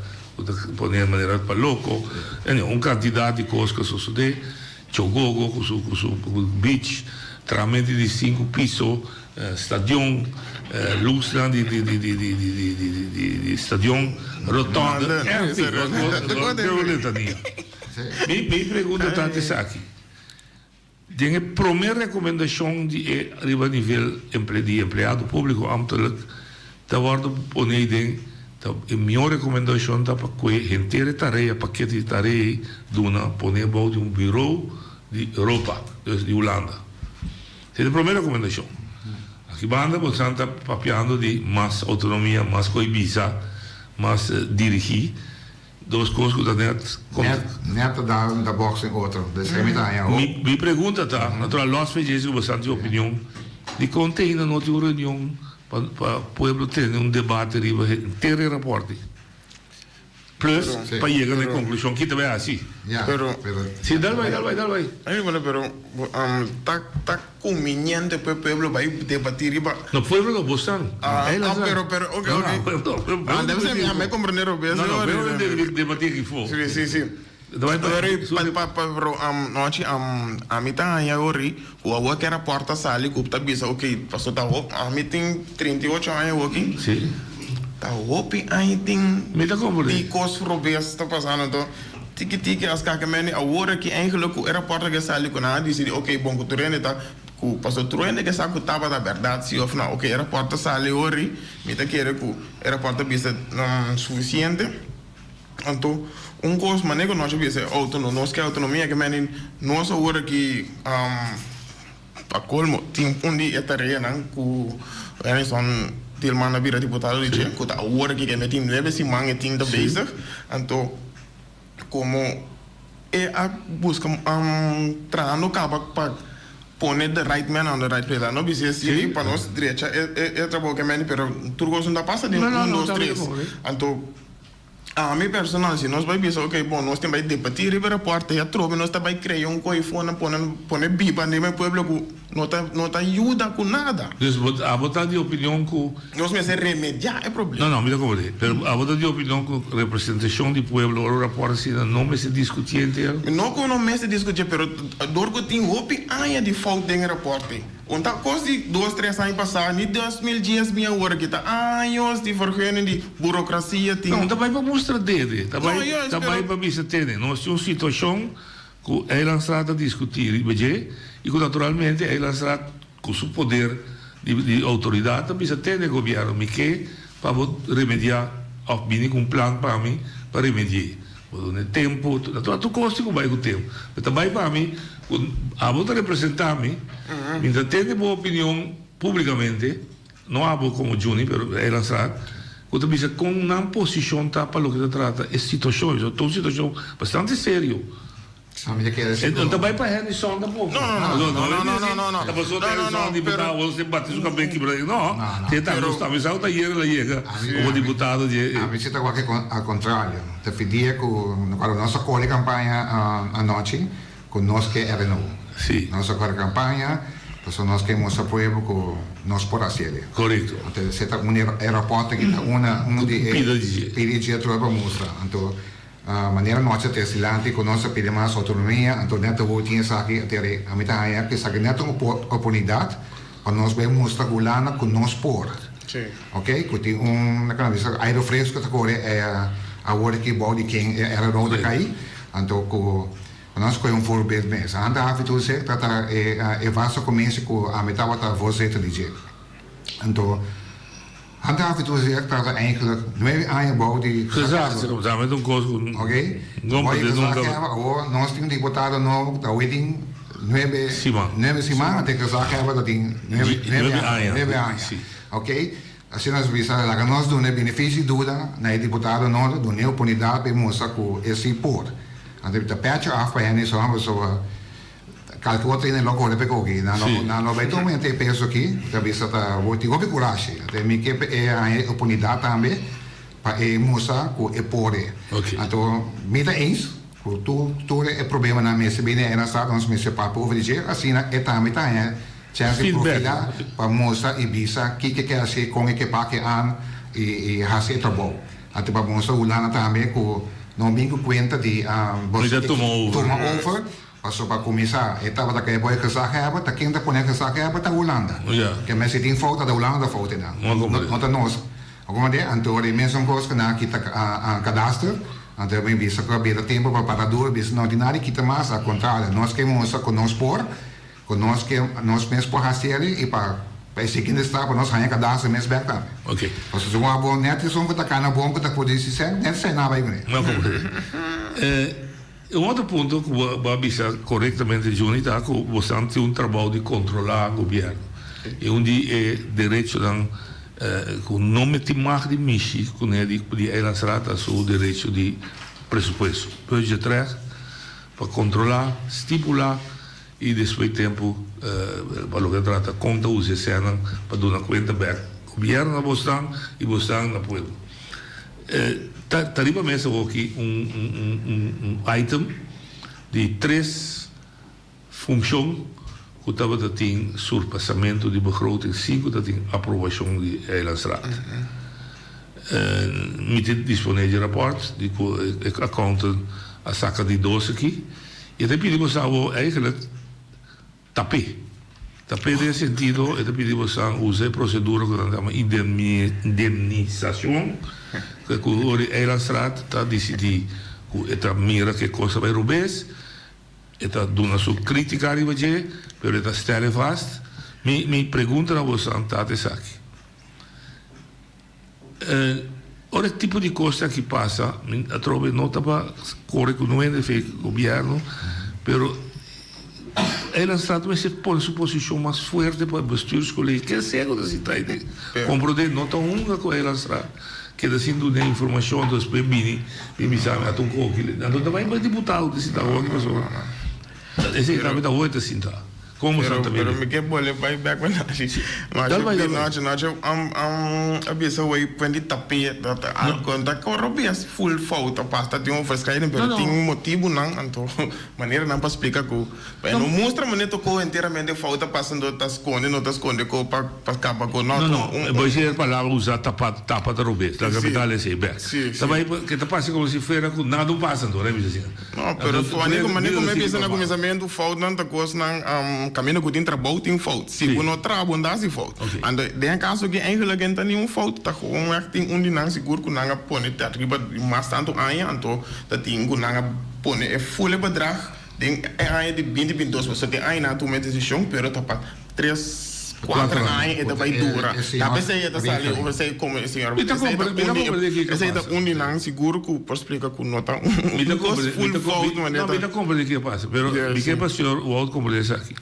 poner maneira para louco, um quantidade de coisas que sucede, Chogogo, com o beach, tramite de 5 pisos, stadion, luz de stadion, rotonda, me pergunta tanto isso aqui. A primeira recomendação de a nível de empregado público ambtelijk, da wordt poner a minha recomendação é para que a inteira tarefa, paquete de tarefa, duna poner bom de bureau de Europa, de Holanda. Essa é a primeira recomendação. Aqui banda você está papiando de mais autonomia, mais coibisa, mais dirigir, duas coisas que net da boxe em outra. Me pergunta tá, natural nós fizemos bastante opinião de conteúdo na outra reunião. Para o povo ter debate inteiro rapporto. Plus, para chegar à conclusão que também é assim. Sim, dá vai. Aí, pero tá conveniente para o povo vai debater. No povo não gostam. Pero, ok. Deve ser, me compreender o peso. Não, deve debater que for. Sim. Pero noche a mim tá aí agora o avô que era porta sali que tá bisa ok passou tá a mim tem 38 anos aqui sim tá opi aí tem me tá como de cos robes tá passando então tiki as cacamen agora que eigenlijk era porta que sali com nada disse ok bom que tu rende tá que passou tu rende que sabe que tava da verdade se of não ok era porta sali ori me tá querer que era porta bisa não suficiente então coisa maneiro nós vemos autonomia, nós que autonomia que menem nós agora que para colmo tem dia tarefa não que eles são tilman na vira deputado de que tá agora que metem leve se mangue tem da base então como é a busca trano capa para poner the right man on the right place não precisa ser para nós direita é trabalho que menem pero tudo não dá passa de 1, 2, 3 então a mim personal, se nós vamos pensar, ok, bom, nós temos que debater e a porta e a troca, nós também criar coifone, poner biba no meu povo que não tá ajuda com nada. Então, a votar de opinião que nós vamos remediar é problema. Não, me dá como dizer, a votar de opinião que representação do povo, o rapporto assim, não me se discutir inteiro. Não que não me se discutir, mas dor que tem opinião de falta de rapporto. Onta coisa de 2, 3 anos passados, em 2010 minha hora que tá anos de vergonha de burocracia tem. Não, também para mostrar dele, também para me ter. Nós temos uma situação que é lançada a discutir e que naturalmente é lançada com o poder de autoridade, também se tem o governo, mas que para remediar, ou vir com um plano para mim para remediar. Vou dar tempo, naturalmente tu custa com o tempo, mas também para mim a volta representar-me, ainda tem boa opinião publicamente, não há como Juni, mas é lançado, quando bisa com uma posição tá para o que se trata, é situações, é uma situação bastante séria. Então também para a rendição da povo. Não. A pessoa tem rendição de deputado, você bate o cabelo quebrado. Não, tenta gostar, mas a ele chega como deputado de. A visita qualquer ao contrário, te pedia que a nossa corre campanha anoche, com nós que era não. Sim. Nossa corre campanha, então nós que mostra povo que nós por assim. Correto. Então se tá aeroporto que tá de pedir para mostrar. Então maneira nossa tessilante com nossa pedir mais autonomia, então neto vou tinha aqui até a metade que sabe neto uma oportunidade para nós bem mostrar gulana com nós por. Sim. Ok? Que tem naquela vez aerofresco que agora é a hora que body quem era roda cair, então nós com voorbeeld mee. Ze handhaven toe zegt dat er was commissie ko aan met wat daar voorzitter die zegt. En toen handhaven toe zegt dat er eigenlijk twee aanbouw die gezegd ze komen met een kost. Oké. Mooi gezegd hebben, oh, nós temos deputado novo, da waiting nueve Simão, tem que gezegd hebben dat die nueve aanja. Oké. Assim nós visamos que nós do benefício dura na deputado novo do neo oportunidade para mostrar com esse por. Então tá patch af para ele só vamos só calcular treino logo de pecogi na no vai tomar até peso aqui tá vista tá vou te gosto coragem até me que é a oportunidade também para mostrar com é por. Então me dá isso com tu é problema na mesa bem era só nós me separa por dizer assim é também tá chance de profilar para mostrar e bisa que quer ser com equipaje an e fazer trabalho até para mostrar o lana também com não me conta de você toma over passou para começar estava da que boy gezegd hebben dat kind pone gezegd hebben da Holanda que me se tem falta da Holanda falta não tá nós alguma de antore mesmo coisa na kita a cadastro até bem bisa que bem tempo para parador bis não ordinário kita mais a contrário nós que mostra com nós por conosco nós mesmos por fazer e para seguir esta para nós ganhar cadastro mesmo bem também. Ok. Então se uma boa net só que tá cana bom que tá poder se ser net sem nada aí. Um outro ponto que vou avisar corretamente Johnny tá que você tem trabalho de controlar o governo e onde é direito dan com nome de mais de mexer com ele de elas trata sobre o direito de presupuesto. Budget 3 para controlar, estipular e depois tempo para o que trata conta os cenas para dar conta bem governo na Boston e Boston na povo tarifa mesa aqui item de 3 funções que estava a ter surpassamento de begroting 5 que tem aprovação de Eilandsraad met disponível rapport de accountant a saca de 12 aqui e depois pedimos eigenlijk tapé nesse sentido, ele pediu usar a procedura que nós chamamos indemnização, que o Eilandsraad está decidindo que está mira que coisa vai rubes, está dando a sua crítica a você, mas está stellen vast. Me pergunta a você antes dessa aqui. Ora, tipo de coisa que passa, a trobe nota para correr com o governo, mas Eilandsraad se põe sua posição mais forte para bestuurs collega's. Que é cego da cidade. Compreender nota única com Eilandsraad. Que da sendo de informação dos bebini, me sabe a tum coquille. Então também vai deputado de cidade outra pessoa. Esse também da outra cidade. Como Santa Maria. Pero me que bole vai back when a bisa way when the tapete dat al conta corrobias full foto pasta tem verschillende pero tem motivo não então maneira não para explicar que não mostra maneira tocou inteiramente foto passando das esconde com para capa com não vou dizer palavra usar tapa da rubes da capital é bem também que tá passa como se fosse com nada passando né assim não pero maneira como é bisa na começamento foto não tá coisa não caminho que tem trabalho tem fout. Se você não trabalha, não tem fout. En de caso que eigenlijk não tem fout, tá gewoon echt tem não seguro que não pone tá riba mais tanto aia, então tá tem que não pone é full bedrag, tem aia de 20 você tem aia na tua decisão, pero tá para 3-4 aia é vai dura. Tá pensei tá sali, você como senhor. Esse é não seguro que por explicar que não tá full fout, não me dá compra de que passa, pero me que passa senhor o outro como diz aqui.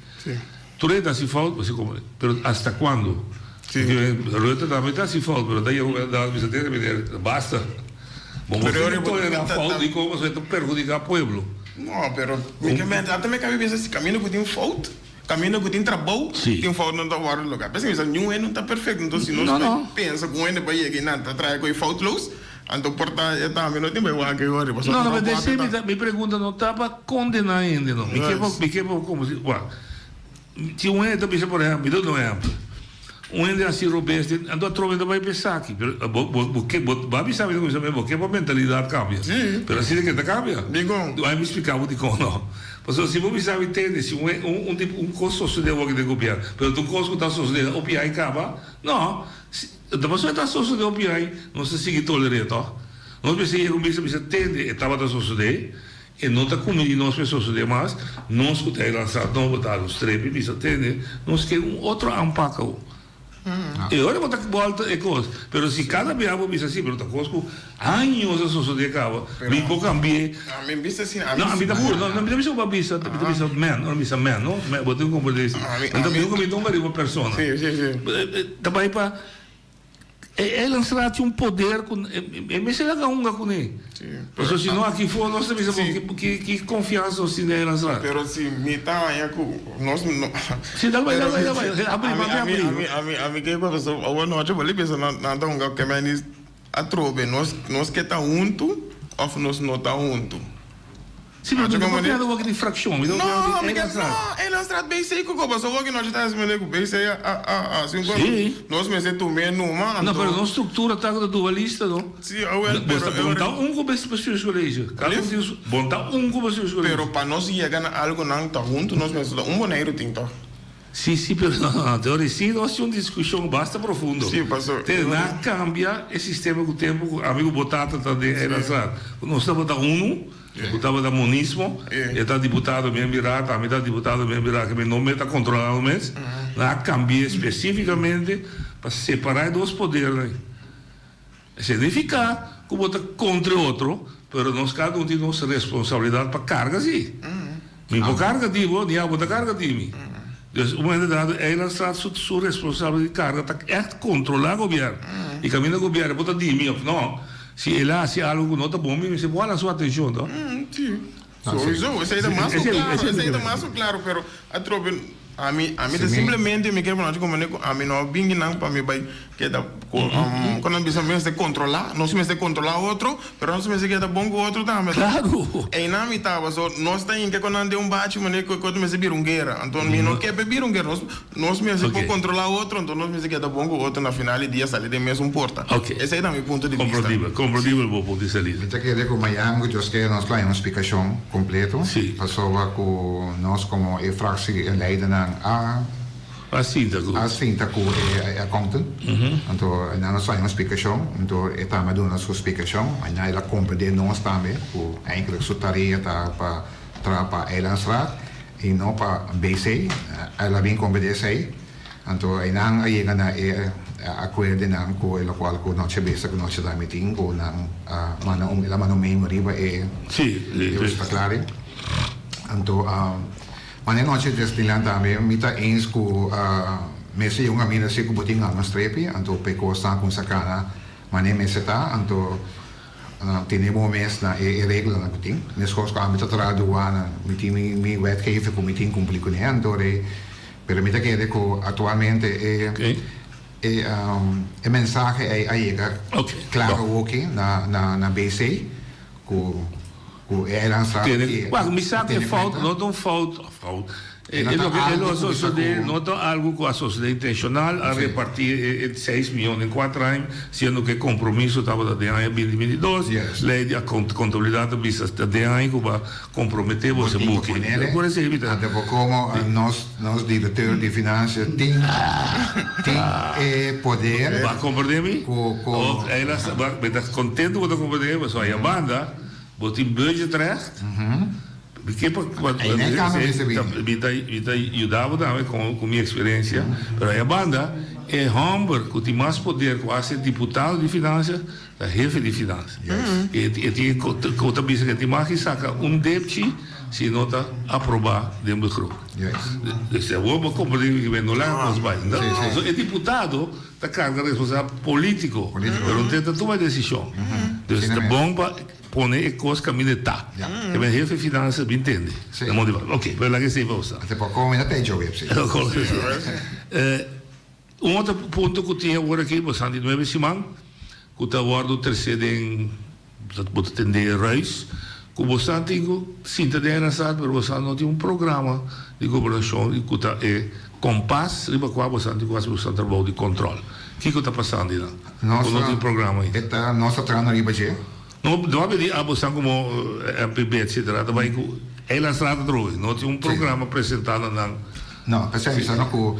Tu reta si falta, você come, pero hasta quando? Reta da metà si falta, pero daí da visitadeira basta. Bom, você não falta e como você perjudica o povo. Não, pero até me cabe pensar se caminho que tem falta, caminho que tem trabalho, tem falta não tá fora do lugar. Pensa que nenhum não tá perfeito, então se nós pensa que o ene vai aqui não tá traz com falta luz. Então, portanto, eu também não tenho mais que agora. Não, mas deixa me pergunta não tá para condenar ainda não. Me que como se, se um ente pensa por exemplo, me dá um exemplo. Um ente assim robusto, andou a trocar vai pensar aqui, porque vai pensar mesmo porque a mentalidade cambia. Pero assim que cambia. Digo, vai me explicar o de como. Porque se você sabe entender se um custo social aqui de governo, pero um custo está social, o PI acaba, não. Da pessoa está social o PI, não se sigue tolerando. Nós precisamos que você entende, estava da sociedade e não está comigo nós pessoas demais, nós que tem lançado não botar os trepes, bisa entende, nós que outro ampaco. E ora botar que volta é coisa, pero se cada vez abo bisa assim, pero tá coisa anos a só de cava, me vou cambiar. A mim bisa assim, não, a mim tá puro, não, me bisa bisa man, não bisa man, não, botar um comportamento. Então me comendo uma pessoa. Sim. Também para ela será um poder com me será que unga com ele. Porque se não aqui for nós também sabemos que confiança o cine ela será. Pero se me tá aí com nós se dá vai a mim que coisa a noite eu vou pensar na unga que mais a trobe nós que tá junto ou nós não tá junto. Sim, mas não é uma infração. Não, ele é bem sei que o gosto só que nós estamos vendo bem sei nós me sento menos numa. Não, mas não estrutura tá do dualista, não. Sim, eu montar governo para os colégios. Cada um montar governo para os colégios. Pero para nós chegar a algo não tá junto, nós mesmo maneiro tinta. Sim, pero na teoria sim, nós temos uma discussão bastante profunda. Sim, pastor. Não cambia o sistema com o tempo, amigo Botata também era assim. Nós estamos da ONU, estava da Monismo, está deputado bem virado, também está deputado bem virado, que não está controlado mesmo. Não cambia especificamente para separar dois poderes. Significa que bota contra outro, mas nós cada um tem nossa responsabilidade para carga, sim. Minha carga de vou, nem a bota carga de mim. Então, uma verdade, ela está sua responsabilidade de carga, é controlar o governo. E caminho do governo, bota de mim, não. Se ele hace algo que não está bom, você pode a sua atenção, não? Sim. Isso é mais claro, pero a trobe a mim simplesmente me quer falar como a mim não bing não para me vai que da quando nós precisamos controlar, nós precisamos controlar outro, pero nós precisamos que da bom com outro também. Claro. E na mim tava só nós tem que quando ande bate mané quando me se um guerra, então me não quer beber guerra, nós precisamos controlar outro, então nós precisamos que da bom com outro na final do dia sair de mesmo porta. Esse é da meu ponto de vista. Compreendível o ponto de saída. Então quer dizer que o Miami just que nós lá uma explicação completa. Passou com nós como fractie leider a cinta com accountant. Então, nós fazemos uma explicação. Então, estamos dando a sua explicação. Aí, ela compreende nós também. Eigenlijk, sua tarefa para Eilandsraad e não para BC. Ela vem compreender aí. Então, aí, não chega na acordo não com o qual com nós chegamos com nós da meeting com não ela mano memory é está claro. Então, mas nós já também me está eens com mesmo um amigo se com botinha uma strepe, então pegou está com sacana, mas nem me está, então temos mês na regra na botinha, mesmo com a meta traduana, me wetgever com meeting complicado, então pero me está que atualmente a mensagem é claro aqui na BC com me sabe falta, não falta. Nota algo com a sociedade intencional a repartir 6 milhões em 4 anos, sendo que o compromisso estava da DEAN em 2022, lei de contabilidade vista da DEAN que vai comprometer você buque. Por isso, como nós diretor de finanças tem poder. Vai compreender-me? Ela está contente com o compreender, mas a banda botem budget recht. Porque me ajudava também com minha experiência. Mas a banda é Hamburg, que tem mais poder, quase deputado de finanças, da jefe de finanças. E tem outra coisa que tem mais que saca débito se não está aprovado dentro do grupo. Se eu vou compreender que vem no lá, nós vai. É deputado, está carga responsável político, mas não tenta tomar decisão. Então, é bom para poner coisas que a mim está. Que a jefe de finanças me entende. Ok, vai lá que você vai usar. Até para como ainda tem jogo. Outro ponto que eu tinha agora aqui, bastante 9 semanas, que está agora o terceiro em pode atender reis, que você tem cinta de engraçado, mas você não tem programa de governação que está compass, riba qual você tem quase o trabalho de controle. O que está passando aí? Não tem programa aí. Nós estamos na IBG. Não vai pedir a você como MPB, etc. Vai com ela estrada trouxe. Não tem programa apresentado na. Não, pensei não que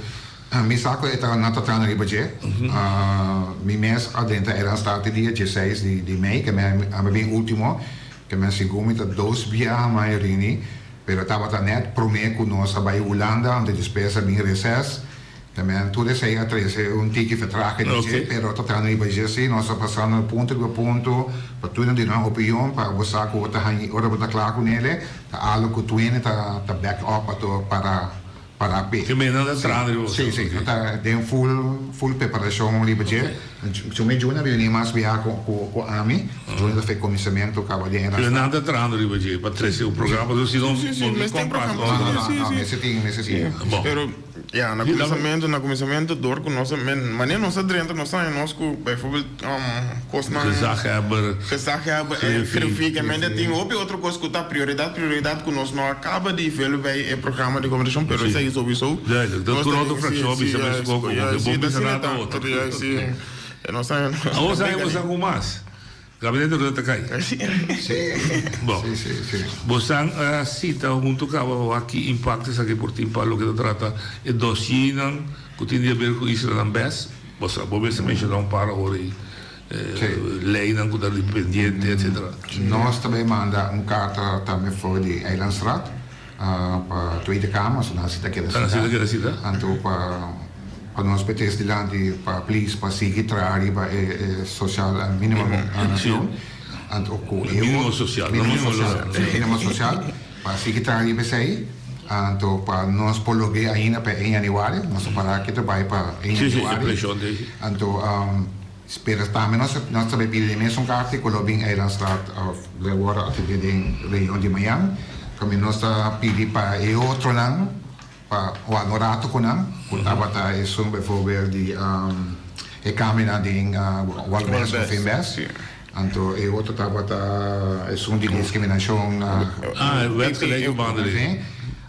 mi saco está na total IBG. Mi mês adentro era start dia 16 de mei, que é bem último. que men sigumi ta 2 via mai rini, pero tava net prome com nós vai Holanda, onde despesa bem recess. Também tudo isso aí atrás é tique vertraging, pero tratando de fazer assim, nós estamos passando ponto por ponto, para tudo de nossa opinião, para você que outra botar claro com ele, tá algo que tu ainda tá back up para a Que menina da trama, sim, tá tem full preparação ali para dizer. Se me juna reunir mais via com a AMI, juna fez comissamento cavaleiro. Que nada trama ali para dizer, para trazer o programa do cidadão. Sim, mas tem programa. Não, esse tem. Pero ja, na comissamento door com nossa maneira nossa dentro nós com bijvoorbeeld gezaghebber verificamente tem outra coisa que tá prioridade que nós não acaba de ver bij o programa de comunicação pero isso aí sowieso dat kan outra fração bisa mesmo com nós saímos algo mais gabinete do Tacai. Bom, você cita junto com aqui impactos aqui por tempo lo que trata e dossiê que tem a ver com Israel Bes. Você pode mencionar para ori lei não que está dependente etc. Nós também manda carta também foi de Eilandsraad para Tweede Kamer, so cita que da cita. Então para nós PTs de lá de para police para seguir trari para social minimum minimum social para seguir trari para sei então para nós pologue ainda para em januário nós para que trabalha para em januário então espera também nós também pedimos carta que lobbying Eilandsraad of the water atending região de Miami como nós pedimos para outro ano o anorato con nam, kutaba is bijvoorbeeld die ekamina ding walbes of invest. Anto e otro tabata is die discriminatie wetgelijke behandeling.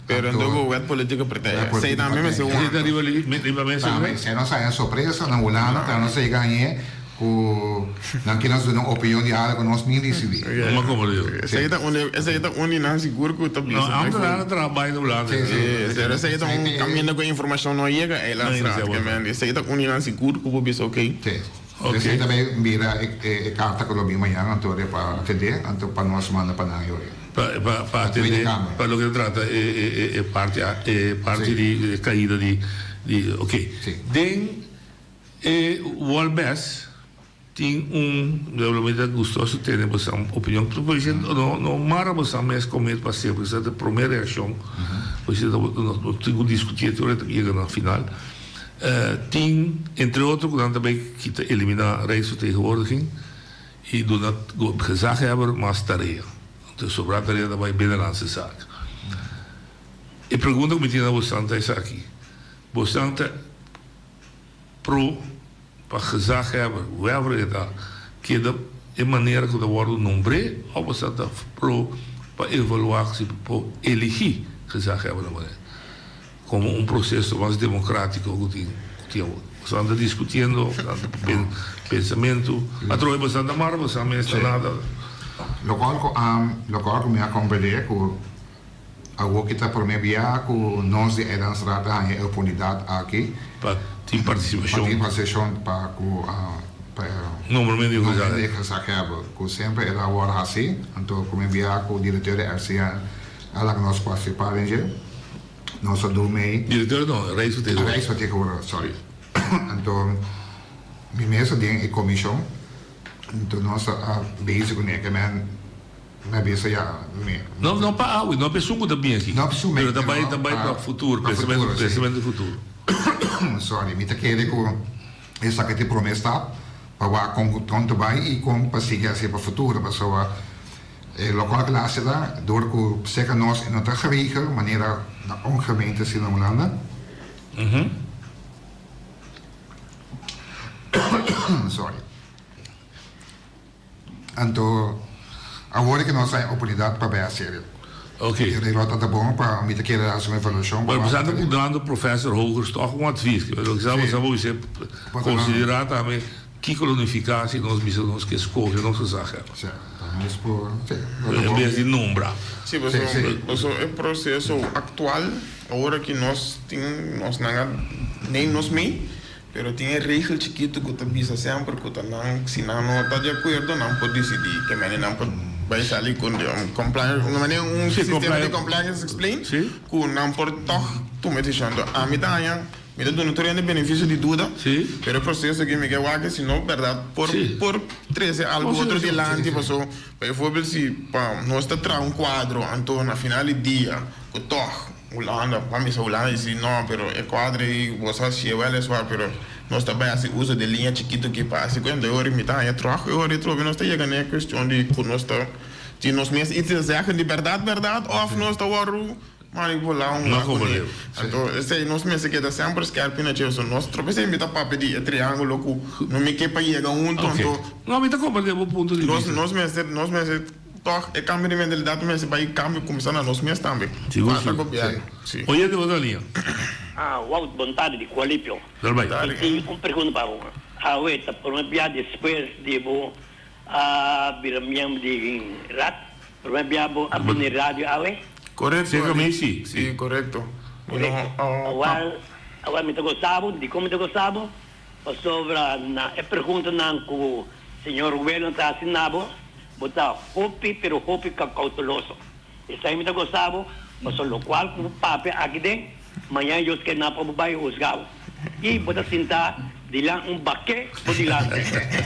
Pero no wet politieke partijen. Zij dan met zo'n. Zij dan mensen. Zij nog zijn sorpresa na Holanda, dan nog zij ganhar não que nós damos opinião de algo que nós nem recebemos. Mas como eu? Essa aí tá onde não seguro que tá pensando. Não, anda trabalho no lado. Essa aí tá caminhando com informação não chega, ela sabe. Essa aí tá onde não seguro que vou pensar ok. Essa aí também vira carta que eu vi amanhã, então para atender, então para nós mandar para nós. Para atender, para o que trata é parte de caída de ok. Den Walbes tem desenvolvimento gostoso ter uma opinião por exemplo não mara você mesmo comer para ser porque a primeira reação você não tem que discutir até chegar na final tem entre outros que também que eliminar reisvertegenwoordiging e do dat gezaghebber mais tarefa então sobrar tarefa também binnenlandse zaak e pergunta que me tinha você antes aqui você pro para gezaghebber, whoever it is, que de maneira que wordt nombre, of was dat pro para evaluatie para eleger gezaghebber como processo mais democrático que tinha. Você anda discutindo, pensamento, a troca bastante amarga, você não está nada. Local que me acompanha com algo que está por mim via com nós de Eilandsraad a oportunidade aqui. Tem participação para normalmente eu já quero que sempre ela agora assim então como enviar com o diretor da RCA ela que nós participamos nós do meio diretor não reisvertegenwoordiger sorry então minha mesa tem a comissão então nós bezig com ele mas bisa já não para não pessoa também aqui não pessoa mas também para o futuro pensamento do futuro sorry, mi takere ko essa que te promessa para com tanto vai e com para seguir assim para o futuro, para só local classe lá, door que seca nós em outra regel, maneira na ongemeente assim na Holanda. Sorry. Então, agora que nós temos oportunidade para ver a série. Ok. Ik denk dat dat bom para me ter essa evolução. Mas você está mudando professor Hoger toch um advies. Eu já vou você considerar também que unificar se nós precisamos que escolher nossa zaga. Certo. Mas por em vez de nombrar. Sim, mas o processo atual agora que nós temos nem nós me pero tem regel chiquito que tu bisa sempre que tu não se não está de acordo não pode decidir que men não pode vai sair com compliance, uma maneira sistema de compliance explain, com não por toch, tu me dizendo, a mim tá me dá um terreno de benefício de dúvida, pero o processo que me quer que se não verdade por trazer algo outro de lá, tipo só, por exemplo, se nós está trazendo quadro, então na final do dia, o toch, Holanda, vamos a Holanda e diz não, pero é quadro e você chega ela só, pero nós também assim usa de linha chiquito que passa, quando eu me tá aí troco, eu retrovo, nós tá chegando é questão de nós tá de nós mesmos e zeggen de verdade, ou nós tá manipular não compreendo. Então, esse nós mesmos que dá sempre scarpe na tio, nós tropecemos me tá papo de triângulo com não me que para chegar tonto. Não me tá compreendendo o ponto de vista. Nós mesmos toch é cambio de mentalidade, mas vai cambio começando a nós mesmos também. Sim. Olha de outra linha. Uau, vontade de qualipio. Vai. E com pergunta para o Aweta, por uma piada depois de bo a biramyam de rat, por uma piada a rádio Awe. Correto. Sim, correto. Agora me gostava, de como me gostava, sobre na pergunta não que o senhor Ruelo está assinando, botar hopi, pero hopi cauteloso. Isso aí me gostava, mas o qual o papel aqui dentro, amanhã eu que na papai usava. E botar sentar de lá baque por dilante.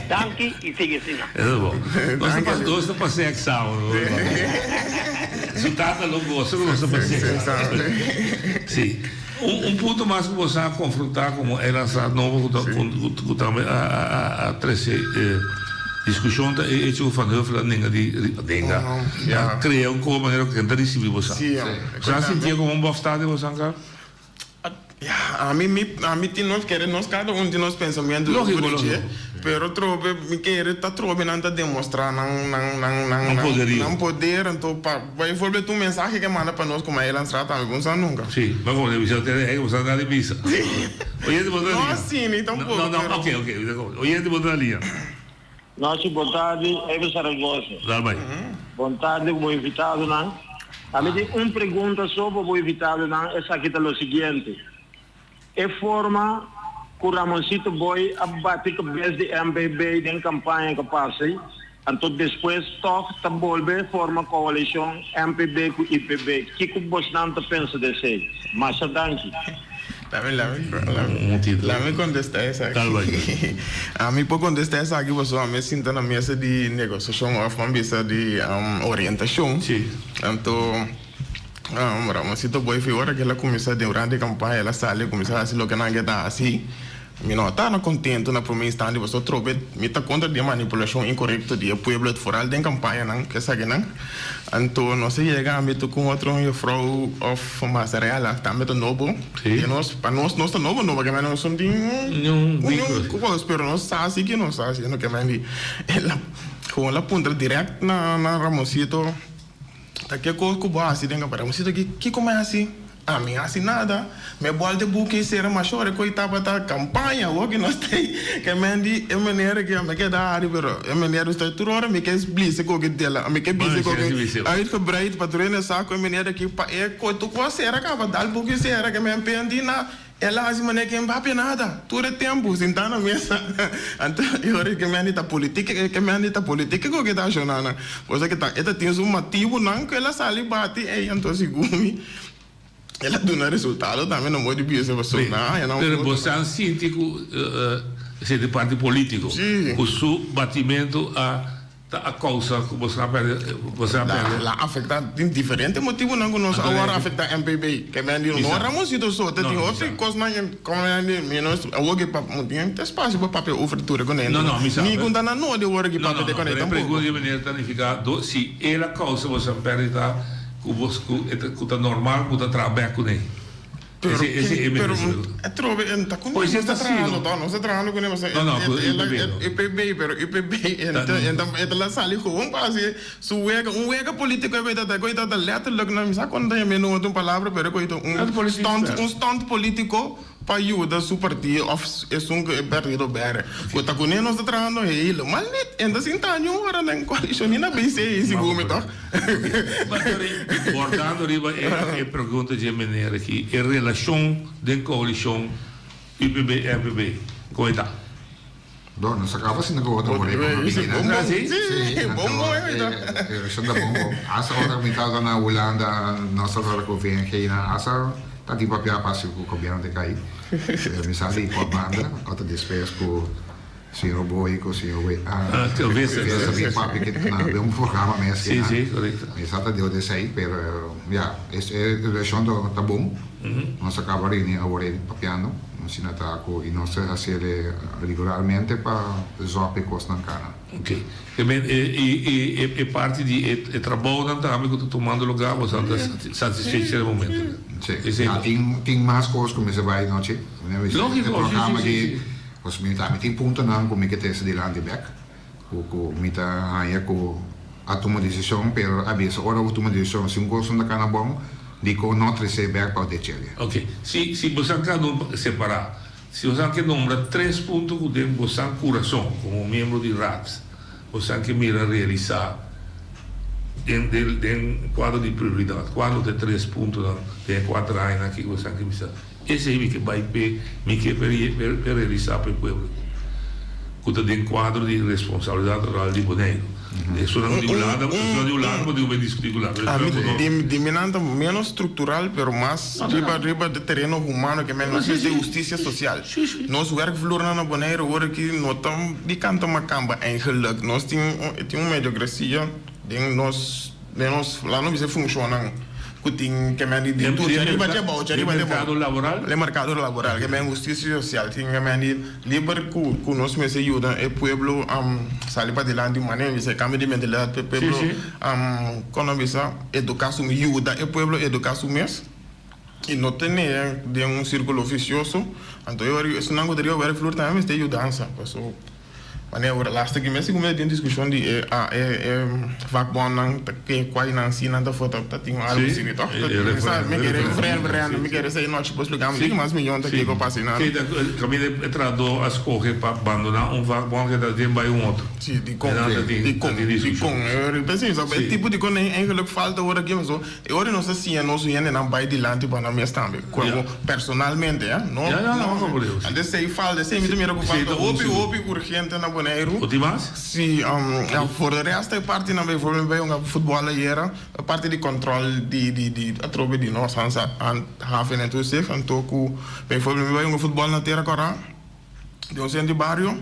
Danke e sigue assim. É bom. Nós estamos para sexo. Sutata lo gosto, não se pode sim. Ponto mais que você confrontar como era essa nova com também a trece discussão da e eu van Heuvel ninga denga criar uma maneira que não recebe você. Já sentia como boftada você anga? A mim nós queremos cada de nós pensamentos lógico. Pero trobe me querer tá trobe não tá demonstrar não poder então vai envolver tu mensagem que manda para nós como é lançar alguns anos nunca. Sim, mas como você tem você dá de visa. Oye de botar linha. Não sim, então pouco. Não, ok. Oye de botar linha. Nossa vontade é Saragossa. Dá bem. Vontade como invitado não. A mim tem uma pergunta sobre o invitado não, essa aqui é o seguinte. É forma que o Ramoncito Boy abate que vez de MPB em campanha que passei, então depois toca volver forma coalição MPB com IPB. O que você não pensa desse? Mas danke. Lá me contestar essa aqui. A mim pode contestar essa aqui, você me sinta na mesa de negociação ou uma mesa de orientação. Então Ramoncito Boy foi hora que ela começou durante a campanha, ela saiu começou a se locar está assim. Me não está contente na primeira instância, você trouxe me está contra de manipulação incorreta do povo fora da campanha, não que sabe não. Então nós chegamos com outro frau of material, também do novo. E nós para nós está novo que nós somos de pero nós sabe que nós sabe, não que mais ela com ela ponta direto na Ramoncito. Tá que coisa base dentro para Ramoncito que como é assim? A mim assim nada, me bolde buque ser machor coitava da campanha, o que nós tem, que mendi é maneira que me quer dar, pero é maneira estrutura, me quer explicar o que dela, me quer dizer que aí que braid para treinar saco é maneira que é coito você era acaba dar buque ser que me empendi na ela assim maneira que não vai nada, todo é tempo sentar na mesa, então eu que me anda política, que me anda política o que tá achando, você que tá, ela tem um motivo não que ela sai bate, então segundo ela dá resultado também não pode vir essa pessoa não. Pero você sente que se de parte político, o seu batimento a causa que você perde. Lá afeta tem diferente motivo não que nós agora afeta MPB que me diz não Ramoncito só tem outra coisa não como menos o que para tem espaço para papel ofertura com ele. Não, nem quando não de hora que papel de conectar. Não, pergunta de maneira danificada se ela causa você perde que está normal, que está trabalhando com ele. Pero é trove, tá com pois está trabalhando com ele, mas IPB, pero IPB, então lá sali com um passe, suega político é coisa da letra, logo não me sabe quando é menos outra palavra, pero coisa stunt político para ajudar seu partido, é um partido bem. Quando com ele nós está trabalhando ele, mas ainda assim tá nenhum hora na coalição nem na BC esse gume tá. Portanto, riba é pergunta de maneira aqui, é relação de coalição IPB-MPB, como está? No, non sacava sin nagawa da muli. Sì, bongo Região da Bongo. Asa ora mi tava na Holanda, nossa hora que vem aqui na asa, tá tipo papel passe com o governo de cair. Mi sa di qua banda, outra despesa com senhor Boi, com o senhor Wei. Talvez esse papo que na um programa mesmo. Sim, correto. Exato, deu desse aí, pero ja, esse região da Bongo. Nossa cavarini agora papiano. Si nataco in nostre sede regolarmente per zoppe costano cana. Ok. E parte di trabona também que tomando lugar, você está satisfeito no momento. Sim. Tem mais coisas como você vai noite. Lógico, o programa que os militares tem ponto não como que tem de lá de back. O mita aí com a toma decisão, pero a vez ora a toma decisão se gosto da cana bom. Dico non receber para o Chile. Ok. Se você não separar, se você quer nombrar 3 pontos que você coração como membro de RAPS, você quer mirar realizar em quadro de prioridade, quadro de 3 pontos de 4 anos que você quer mirar. Esse é o que vai para realizar para o povo. Que tem quadro de responsabilidade oral de Boneiro. Eso no de Holanda, podemos discutir con la Diminando menos estructural, pero más arriba de terreno humano que menos de justicia social. Nos werk verloren aan Bonaire horen que no tam die kant op Macamba eigenlijk. Nos tem medio gracia, den nos lá não se funciona. Kuting que me di tu mercado laboral le mercado laboral que me justicia social tem que me liber ku nos me se ayuda el pueblo sale para adelante de maneira se cambia de mentalidade el pueblo quando bisa educação ayuda el pueblo educação mes e não tem de um círculo vicioso então eu isso não poderia ver flor também de ajudança passou wanneer we de laatste keer mensen komen in discussie die vakbonden que quai não se nada foto tá tinha algo assim toch me querer frente me querer sair noite depois lugar me mais milhão daqui que eu passei nada que caminho de trado a escolher para abandonar vakbond que tá dentro vai outro sim de com eu pensei só o tipo de coisa eigenlijk falta agora aqui mas agora não sei se é nosso ien não vai dilante para na minha também como personalmente não até sei falta sei me mira que falta opi urgente na Bonaire. O die was? Sim, voor de rest a parte na bijvoorbeeld bij een voetballerjaren, a parte de controle die atrobe die nos aan haven en toe zich en toku bijvoorbeeld bij een voetbal na Terra Cora, die ons in die barrio,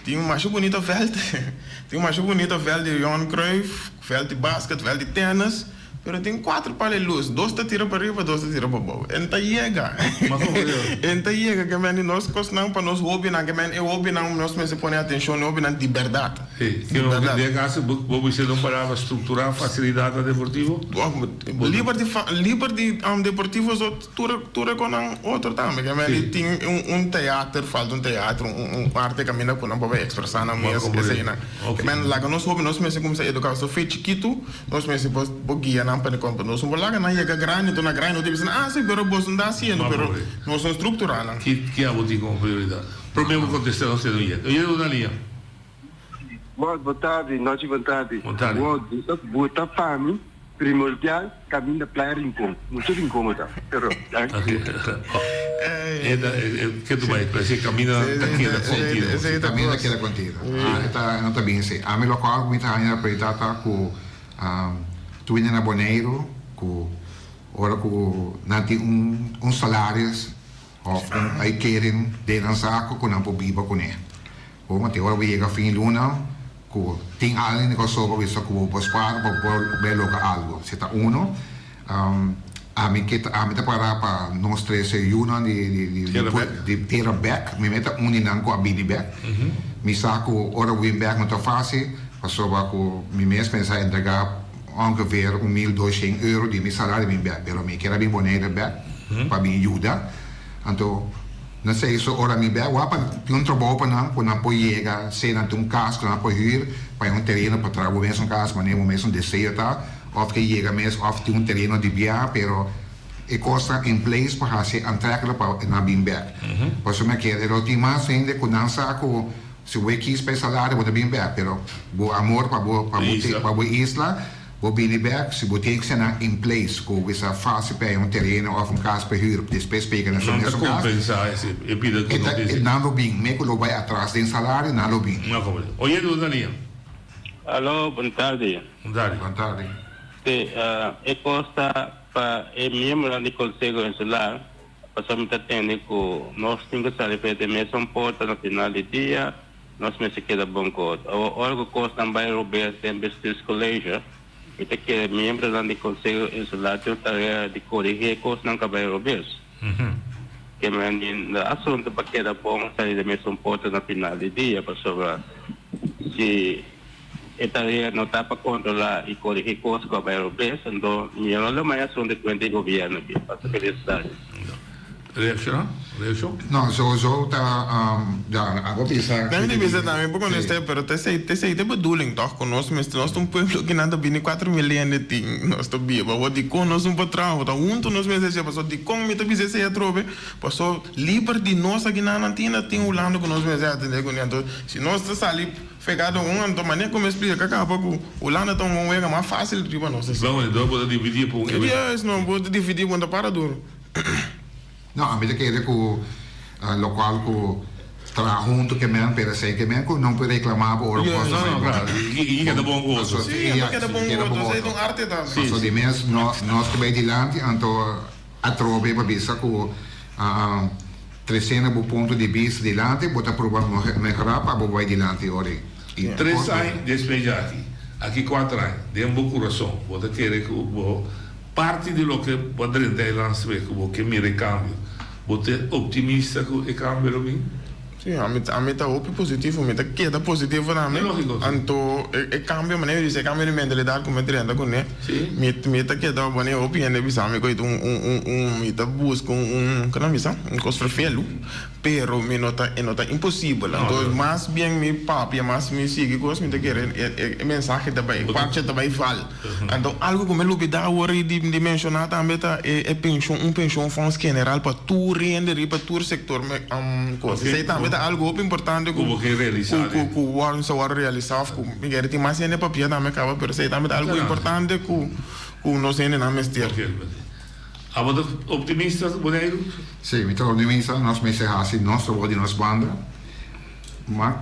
die een macho bonito veld, de Johan Cruyff, veld de basket, veld de tennis. Pero tem 4 pares de luz, 2 te tiram para arriba, 2 te tiram para baixo. Então chega. Então chega que men nós costumamos para nós hobby na que men é hobby na nós me se põe atenção no hobby na liberdade. Que de caso vou ser uma palavra estrutural facilidade deportivo. Liberty deportivo só tudo com outro também que men tem teatro, falta teatro, arte que men com para expressar na minha cena. Que men lá que nós hobby nós me se começa a educar só feito chiquito, nós me se guia na para comprar nós vamos lá na chega grande tô na grande não tem sim pero vos não assim pero nós somos estruturando que a botar como prioridade problema contestar não sei do dia eu ia na linha boa tarde noite boa tarde boa fame primordial caminho da praia Rincon muito incômoda pero que tu vai para esse caminho daquela contínua esse caminho daquela contínua não tá bem assim a mim local muito ainda prioridade com tu vinha na Bonaire, ora não tem salários, ou aí querem de saco com não viva com ele. Ou mas agora vai chegar fim de luna, tem alguém que soube isso que vou passar para ver logo algo. Se tá a mim tá para nós três reúna de ter back, me meta não com a bidi back, me saco ora win back não tá fácil, passou para me mesmo pensar entregar ongeveer €1.200 die mijn salaris mijn back, pero me kera mijn boneden back, para mijn ajuda. Então, não sei isso ora mijn back, wapa um trabalho na, quando não pode chegar, se não tem casa, não pode ir, para terreno para trabalhar mesmo casa, mas nem mesmo desejo tá, of que chega mesmo, of tem terreno de via, pero e costa em place para ser aantrekkelijk para na mijn back. Por isso me quero, eu tenho mais ainda com não saco se eu quis para salário, vou bem back, pero bo amor para bo isla Bobini Berg, se botek zijn in place, ko is een fase bij een terreno of een kaas per huur, de spespreken en Non te compensa, e pide che non e na lobbying, me lo vai atrás den salário na lobbying. No, come. Oye, tu Daniel. Alô, boa tarde. Boa tarde. É Costa para é membro do Conselho Insular, passamos a ter que nós temos que saber de mesmo porta no final do dia, nós me se queda bom cor. O órgão Costa também Roberto tem Business College, e tem que membro do Conselho Insular tem tarefa de corrigir Costa não cabe Roberto. Que o assunto para queda bom sair de mesmo porta no final do dia, para sobre se estaria não está para controlar e corrigir costos com a Europeia, então eu não mais assunto de governo aqui, para a felicidade. Reaction? No, sowieso, agora pensar. Dan die wisten daarmee begonnen te pero te zei de bedoeling toch, con ons mensen, nós um pueblo que nada binnen 4 miljoen de ting, nós to biba, wat die kon nós patrão, tá junto nós mensen se passou die kon met bise se atrobe, passou liber di nós aqui na antina tem o lando com nós mensen atender com então, se nós tá sali pegado então maneira como explica que acaba com o lando tão um é mais fácil de para nós. Vamos então pode dividir por um. Yes, não pode dividir quando para duro. No, a medida que o local que tra junto que men per sei que men não pode reclamar por coisa. Não, claro. E é da bom gosto. Sim, é da bom gosto. É um arte da. Sim. So de mes nós que vai dilante então a trobe para bisa que 300 ponto de vista dilante, bota provar melhorar para vai dilante ori. 3 anos despejati. Aqui 4 anos. De um bom coração. Bota querer que parte de lo que podrei dar lançar que me recambio. Você optimista com o cambio mim? Sim, a mim tá op positivo, a mim tá queda positivo na mim. Então, o cambio, maneira de ser cambio de mentalidade como treina com né. Me tá queda bom, eu opino bisa me coito me tá busco que não bisa, coisa feio, pero me nota impossível. Então, mais bem me papi, mais me sigue coisa me tá querendo mensagem também, parte também vale. Então, algo como ele dá agora de mencionar também tá pensão, pensão fundo general para tu render e para tu sector coisa. Sei também algo importante que o Warren se vai realizar, que me quer ter mais ainda papel também acaba, mas sei também algo importante que nós ainda não mestre. Ah, você optimista, Boneiro? Sim, me estou otimista, nós me será assim, nós trabalhamos nas bandas, mas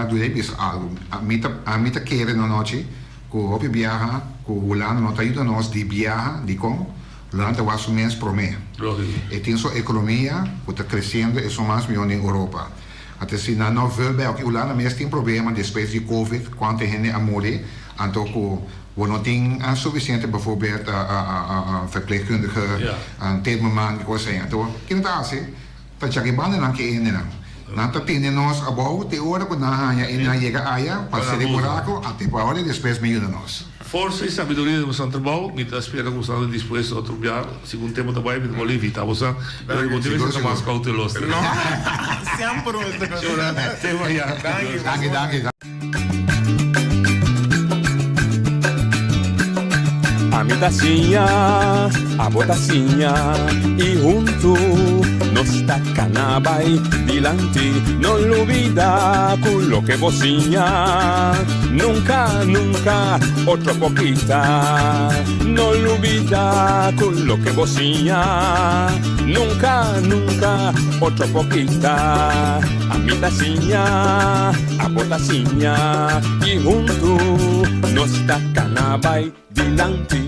do jeito algo, a mim tá querendo na noite, que o hobby viaja, que o lado não tá ajuda nós de viajar, de como Landa was um mês por mês. E tem sua economia que está crescendo e são mais milhões na Europa. Até se não vê bem, o Landa mesmo tem problema depois de Covid, quando a gente a morrer, então que não tem suficiente, bijvoorbeeld, verpleegkundige, termoman, coisa assim. Então, que não está assim, para chegar bem na que ainda não. Nata tende nós a boa, te hora que não há e não chega aí, para ser buraco, até para hora depois me ajuda nós. Força e sabedoria do Santo Trabalho, me espera que estamos dispostos a trabalhar, segundo tempo também, me vou evitar, você vou ter que ser mais cauteloso. Não, sempre esta coisa. Danke. A mi tacinha, a botacinha e junto nos tacanabay dilante, no olvida con lo que vocinha, nunca otro poquita, no olvida con lo que vocinha, nunca otro poquita, a mi tacinha, a botacinha y junto nos tacanabay dilante.